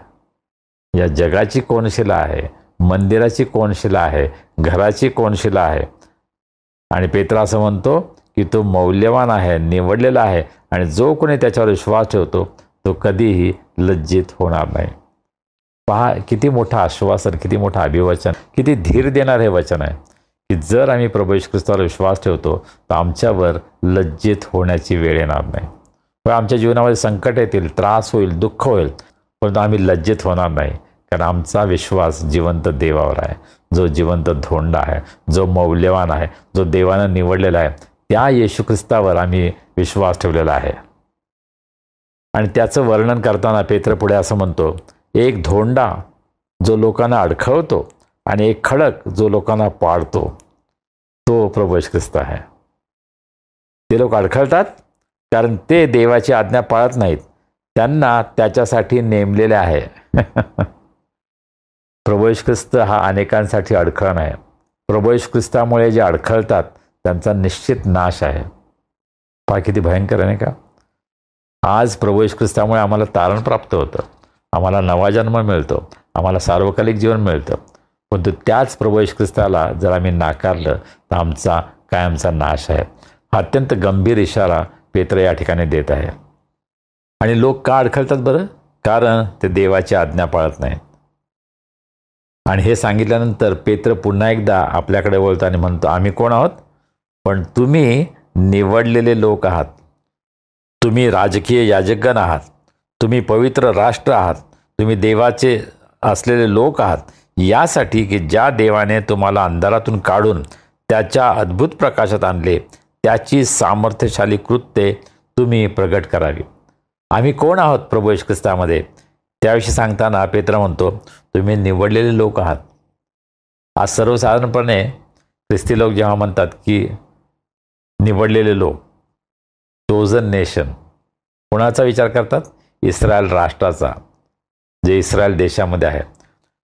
या जगाची कोनशिला आहे, मंदिराची कोनशिला आहे, घराची कोनशिला आहे. आणि पेत्र असं म्हणतो की तो मौल्यवान आहे, निवडलेला आहे आणि जो कोणी त्याच्यावर विश्वास ठेवतो तो कधीही लज्जित होणार नाही. पहा, किती मोठं आश्वासन, किती मोठं अभिवचन, किती धीर देणार हे वचन आहे की जर आम्ही प्रभू येशू ख्रिस्तावर विश्वास ठेवतो तर आमच्यावर लज्जित होण्याची वेळ येणार नाही. आमच्या जीवनामध्ये संकट येतील, त्रास होईल, दुःख होईल, परंतु आम्ही लज्जित होणार नाही, कारण आमचा विश्वास जिवंत देवावर आहे, जो जिवंत धोंडा आहे, जो मौल्यवान आहे, जो देवानं निवडलेला आहे. त्या येशू ख्रिस्तावर आम्ही विश्वास ठेवलेला आहे. आणि त्याचं वर्णन करताना पेत्र पुढे असं म्हणतो, एक धोंडा जो लोकांना अडखळतो आणि एक खडक जो लोकांना पाडतो, तो प्रभू येशू ख्रिस्त आहे. ते लोक अडखळतात कारण ते देवाची आज्ञा पाळत नाहीत, त्यांना त्याच्यासाठी नेमलेले आहे. प्रभू येशू ख्रिस्त हा अनेकांसाठी अडखळण आहे. प्रभू येशू ख्रिस्तामुळे जे अडखळतात त्यांचा निश्चित नाश आहे. पहा किती भयंकर आहे नाही का? आज प्रभू येशू ख्रिस्तामुळे आम्हाला तारण प्राप्त होतं, आम्हाला नवा जन्म मिळतो, आम्हाला सार्वकालिक जीवन मिळतं, परंतु त्याच प्रभू येशू ख्रिस्ताला जर आम्ही नाकारलं तर आमचा कायमचा नाश आहे. हा अत्यंत गंभीर इशारा पेत्र या ठिकाणी देत आहे. आणि लोक का अडखळतात बरं? कारण ते देवाची आज्ञा पाळत नाही. आणि हे सांगितल्यानंतर पेत्र पुन्हा एकदा आपल्याकडे वळतो आणि म्हणतो, आम्ही कोण आहोत? पण तुम्ही निवडलेले लोक आहात, तुम्ही राजकीय याजकगण आहात, तुम्ही पवित्र राष्ट्र आहात, तुम्ही देवाचे असलेले लोक आहात, यासाठी की ज्या देवाने तुम्हाला अंधारातून काढून त्याच्या अद्भुत प्रकाशात आणले त्याची सामर्थ्यशाली कृत्ये तुम्ही प्रगट करावी. आम्ही कोण आहोत प्रभू येशू ख्रिस्तामध्ये त्याविषयी सांगताना पेत्र म्हणतो, तुम्ही निवडलेले लोक आहात. आज सर्वसाधारणपणे ख्रिस्ती लोक जेव्हा म्हणतात की निवडलेले लोक, चोजन नेशन, कोणाचा विचार करतात? इस्रायल राष्ट्राचा, जे इस्रायल देशामध्ये आहे.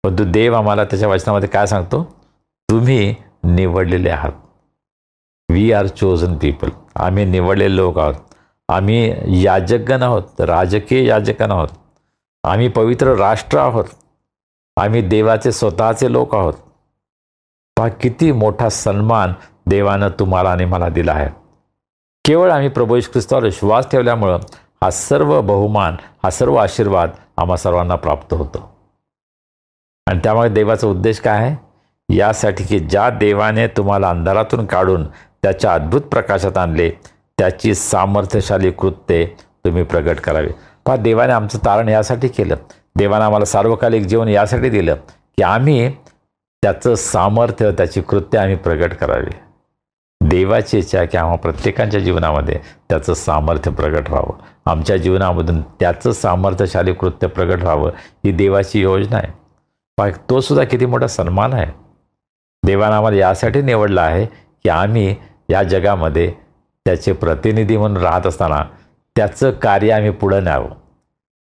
परंतु देव आम्हाला त्याच्या वचनामध्ये काय सांगतो? तुम्ही निवडलेले आहात. We are chosen people. आम्ही निवडलेले लोक आहोत. आम्ही याजकगण आहोत, राजकीय याजकगण आहोत. आम्ही पवित्र राष्ट्र आहोत. आम्ही देवाचे स्वतःचे लोक आहोत. पहा किती मोठा सन्मान देवानं तुम्हाला आणि मला दिला आहे. केवळ आम्ही प्रभू येशू ख्रिस्तावर विश्वास ठेवल्यामुळं हा सर्व बहुमान, हा सर्व आशीर्वाद आम्हा सर्वांना प्राप्त होतो. आणि त्यामुळे देवाचा उद्देश काय आहे? यासाठी की ज्या देवाने तुम्हाला अंधारातून काढून त्याच्या अद्भुत प्रकाशात आणले त्याची सामर्थ्यशाली कृत्ये तुम्ही प्रगट करावी. पहा, देवाने आमचं तारण यासाठी केलं. देवाने आम्हाला सार्वकालिक जीवन यासाठी दिलं की आम्ही त्याचं सामर्थ्य, त्याची कृत्य आम्ही प्रगट करावी. देवाची इच्छा की आम्हा प्रत्येकाच्या जीवनामध्ये त्याचं सामर्थ्य प्रगट व्हावं. आमच्या जीवनामधून त्याचं सामर्थ्यशाली कृत्य प्रगट व्हावं ही देवाची योजना आहे. पहा, तो सुद्धा किती मोठा सन्मान आहे. देवाने आम्हाला यासाठी निवडलं आहे की आम्ही या जगामध्ये त्याचे प्रतिनिधी म्हणून राहत असताना त्याचं कार्य आम्ही पुढं न्यावं,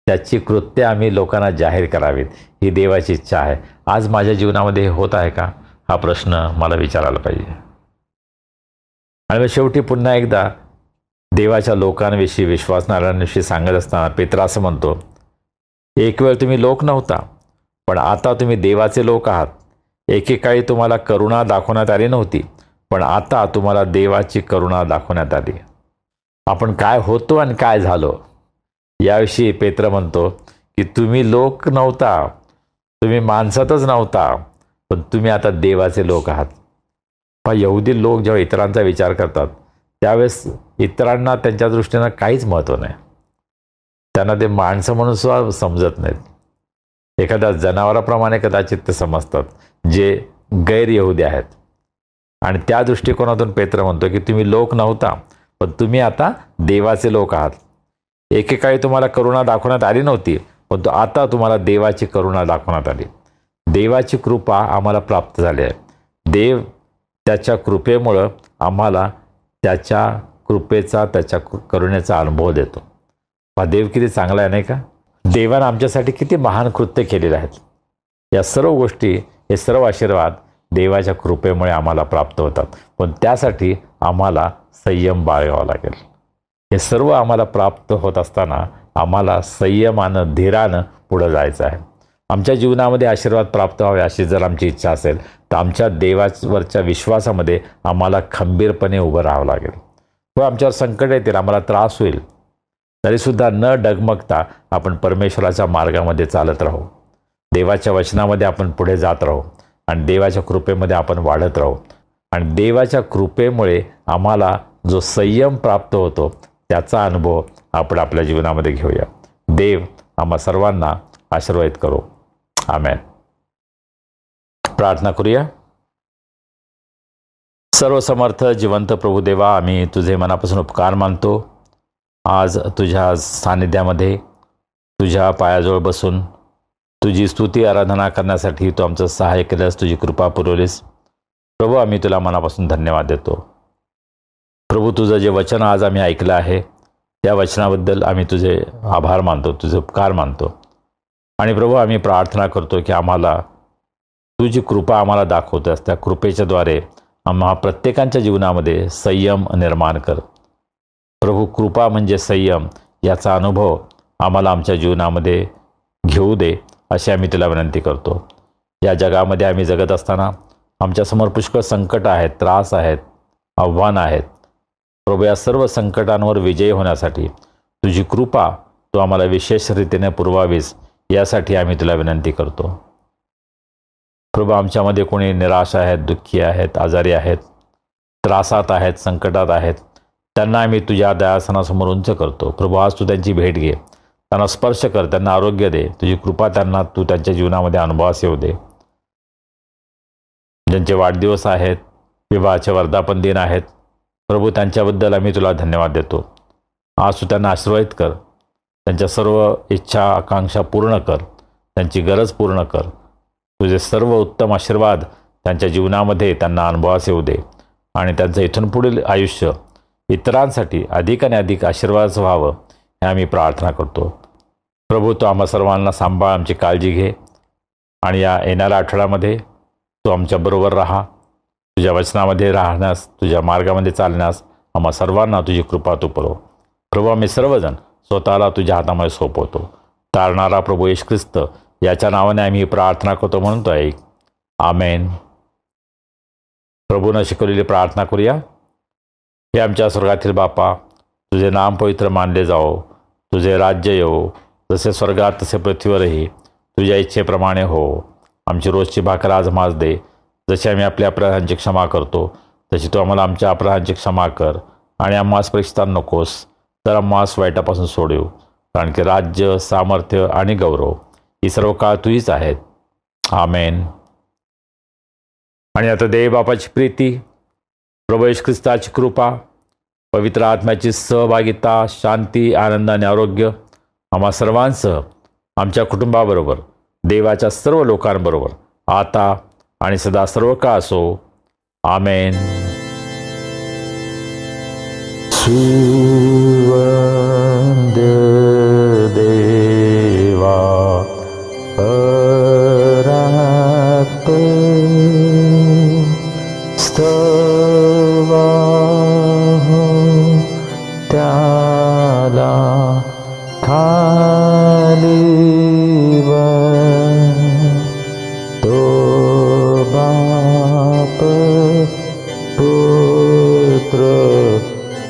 त्याची कृत्य आम्ही लोकांना जाहीर करावीत, ही देवाची इच्छा आहे. आज माझ्या जीवनामध्ये हे होत आहे का? हा प्रश्न मला विचारायला पाहिजे. आणि मग शेवटी पुन्हा एकदा देवाच्या लोकांविषयी, विश्वासणाऱ्यांविषयी सांगत असताना पेत्र असं म्हणतो, एक वेळ तुम्ही लोक नव्हता, पण आता तुम्ही देवाचे लोक आहात. एकेकाळी तुम्हाला करुणा दाखवण्यात आली नव्हती, पण आता तुम्हाला देवाची करुणा दाखवण्यात आली. आपण काय होतो आणि काय झालो याविषयी पेत्र म्हणतो की तुम्ही लोक नव्हता, तुम्ही माणसातच नव्हता, पण तुम्ही आता देवाचे लोक आहात. पण यहुदी लोक जेव्हा इतरांचा विचार करतात त्यावेळेस इतरांना त्यांच्या दृष्टीनं काहीच महत्त्व नाही. त्यांना ते माणसं म्हणून सुद्धा समजत नाहीत. एखाद्या जनावराप्रमाणे कदाचित ते समजतात जे गैर यहुदी आहेत. आणि त्या दृष्टिकोनातून पेत्र म्हणतो की तुम्ही लोक नव्हता, पण तुम्ही आता देवाचे लोक आहात. एकेकाळी तुम्हाला करुणा दाखवण्यात आली नव्हती, परंतु आता तुम्हाला देवाची करुणा दाखवण्यात आली. देवाची कृपा आम्हाला प्राप्त झाली आहे. देव त्याच्या कृपेमुळं आम्हाला त्याच्या कृपेचा, त्याच्या करुणेचा अनुभव देतो. हा देव किती चांगला आहे नाही का? देवानं आमच्यासाठी किती महान कृत्य केलेले आहेत. या सर्व गोष्टी, हे सर्व आशीर्वाद देवाच्या कृपेमुळे आम्हाला प्राप्त होतात. पण त्यासाठी आम्हाला संयम बाळगावा लागेल. हे सर्व आम्हाला प्राप्त होत असताना आम्हाला संयमानं, धीरानं पुढं जायचं आहे. आमच्या जीवनामध्ये आशीर्वाद प्राप्त व्हावे अशी जर आमची इच्छा असेल तर आमच्या देवावरच्या विश्वासामध्ये आम्हाला खंबीरपणे उभं राहावं लागेल. व आमच्यावर संकट येतील, आम्हाला त्रास होईल, तरीसुद्धा न डगमगता आपण परमेश्वराच्या मार्गामध्ये चालत राहू. देवाच्या वचनामध्ये आपण पुढे जात राहू आणि देवाच्या कृपेमध्ये आपण वाढत राहू. आणि देवाच्या कृपेमुळे आम्हाला जो संयम प्राप्त होतो त्याचा अनुभव आपण आपल्या जीवनामध्ये घेऊया. देव आम्हा सर्वांना आशीर्वादित करो. आमेन. प्रार्थना करूया. सर्वसमर्थ जिवंत प्रभू देवा, आम्ही तुझे मनापासून उपकार मानतो. आज तुझ्या सानिध्यामध्ये तुझ्या पायाजवळ बसून तुझी स्तुती आराधना करण्यासाठी तू आमचं सहाय्य केलंस, तुझी कृपा पुरवलीस. प्रभू, आम्ही तुला मनापासून धन्यवाद देतो. प्रभू, तुझं जे वचन आज आम्ही ऐकलं आहे त्या वचनाबद्दल आम्ही तुझे आभार मानतो, तुझे उपकार मानतो. आणि प्रभू, आम्ही प्रार्थना करतो की आम्हाला तुझी कृपा आम्हाला दाखवतेस, त्या कृपेच्याद्वारे आम्हा प्रत्येकाच्या जीवनामध्ये संयम निर्माण कर. प्रभू, कृपा म्हणजे संयम, याचा अनुभव आम्हाला आमच्या जीवनामध्ये घेऊ दे अशी आम्ही तुला विनंती करतो. या जगामध्ये आम्ही जगत असताना आमच्यासमोर पुष्कळ संकट आहेत, त्रास आहेत, आव्हानं आहेत. प्रभू, या सर्व संकटांवर विजयी होण्यासाठी तुझी कृपा तू आम्हाला विशेष रीतीने पुरवावीस, यासाठी आम्ही तुला विनंती करतो. प्रभू, आमच्यामध्ये कोणी निराश आहेत, दुःखी आहेत, आजारी आहेत, त्रासात आहेत, संकटात आहेत, त्यांना आम्ही तुझ्या दयासनासमोर उंच करतो. प्रभू, आज तू त्यांची भेट घे, त्यांना स्पर्श कर, त्यांना आरोग्य दे. तुझी कृपा त्यांना तू त्यांच्या जीवनामध्ये अनुभवास येऊ दे. ज्यांचे वाढदिवस आहेत, विवाहाचे वर्धापन दिन आहेत, प्रभू, त्यांच्याबद्दल आम्ही तुला धन्यवाद देतो. आज तू त्यांना आशीर्वादित कर, त्यांच्या सर्व इच्छा आकांक्षा पूर्ण कर, त्यांची गरज पूर्ण कर. तुझे सर्व उत्तम आशीर्वाद त्यांच्या जीवनामध्ये त्यांना अनुभवास येऊ दे आणि त्यांचं इथून पुढील आयुष्य इतरांसाठी अधिक आणि अधिक आशीर्वादाचं व्हावं, हे आम्ही प्रार्थना करतो. प्रभू, तू आम्हा सर्वांना सांभाळ, आमची काळजी घे आणि या येणाऱ्या आठवड्यामध्ये तू आमच्याबरोबर राहा. तुझ्या वचनामध्ये राहण्यास, तुझ्या मार्गामध्ये चालण्यास आम्हा सर्वांना तुझी कृपा तू पुरव. प्रभू, आम्ही सर्वजण स्वतःला तुझ्या हातामध्ये सोपवतो. तारणारा प्रभू येशू ख्रिस्त याच्या नावाने आम्ही प्रार्थना करतो, म्हणतो ऐक. आमेन. प्रभूनं शिकवलेली प्रार्थना करूया. हे आमच्या स्वर्गातील बापा, तुझे नाम पवित्र मानले जाओ, तुझे राज्य येवो, जसे स्वर्गात तसे पृथ्वीवरही तुझ्या इच्छेप्रमाणे हो. आमची रोजची भाकर आज आम्हास दे, जशी आम्ही आपल्या अपराधांची क्षमा करतो, तशी तू आम्हाला आमच्या अपराधांची क्षमा कर. आणि आम्हास परीक्षितांत नकोस, तर आम्हास वाईटापासून सोडव. कारण की राज्य, सामर्थ्य आणि गौरव ही सर्व काळ तुझीच आहेत. आमेन. आणि आता देव बापाची प्रीती, प्रभू येशू ख्रिस्ताची कृपा, पवित्र आत्म्याची सहभागिता, शांती, आनंद आणि आरोग्य आम्हा सर्वांसह आमच्या कुटुंबाबरोबर, देवाच्या सर्व लोकांबरोबर आता आणि सदा सर्व काळ असो. आमेन. सुवंद्य देवा परात्पर, स्तवा त्याला खालीवर, तो बाप पुत्र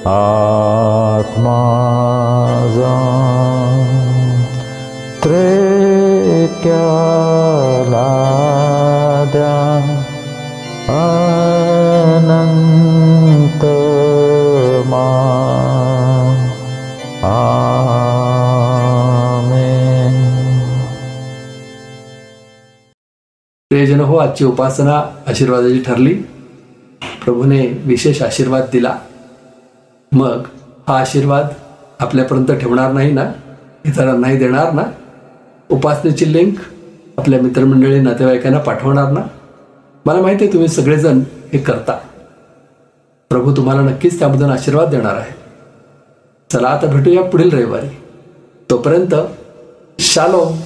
आत्मा त्रेक्याला द्या अनंत मान. आमेन. प्रियजन हो, आजची उपासना आशीर्वादाची ठरली. प्रभूने विशेष आशीर्वाद दिला. मग हा आशीर्वाद आपल्यापर्यंत ठेवणार नाही ना? इतरांनाही देणार ना? उपासनेची लिंक आपल्या मित्रमंडळी, नातेवाईकांना पाठवणार ना? मला माहिती आहे तुम्ही सगळेजण हे करता. प्रभू तुम्हाला नक्कीच त्यामधून आशीर्वाद देणार आहे. चला आता भेटूया पुढील रविवारी. तोपर्यंत शालोम.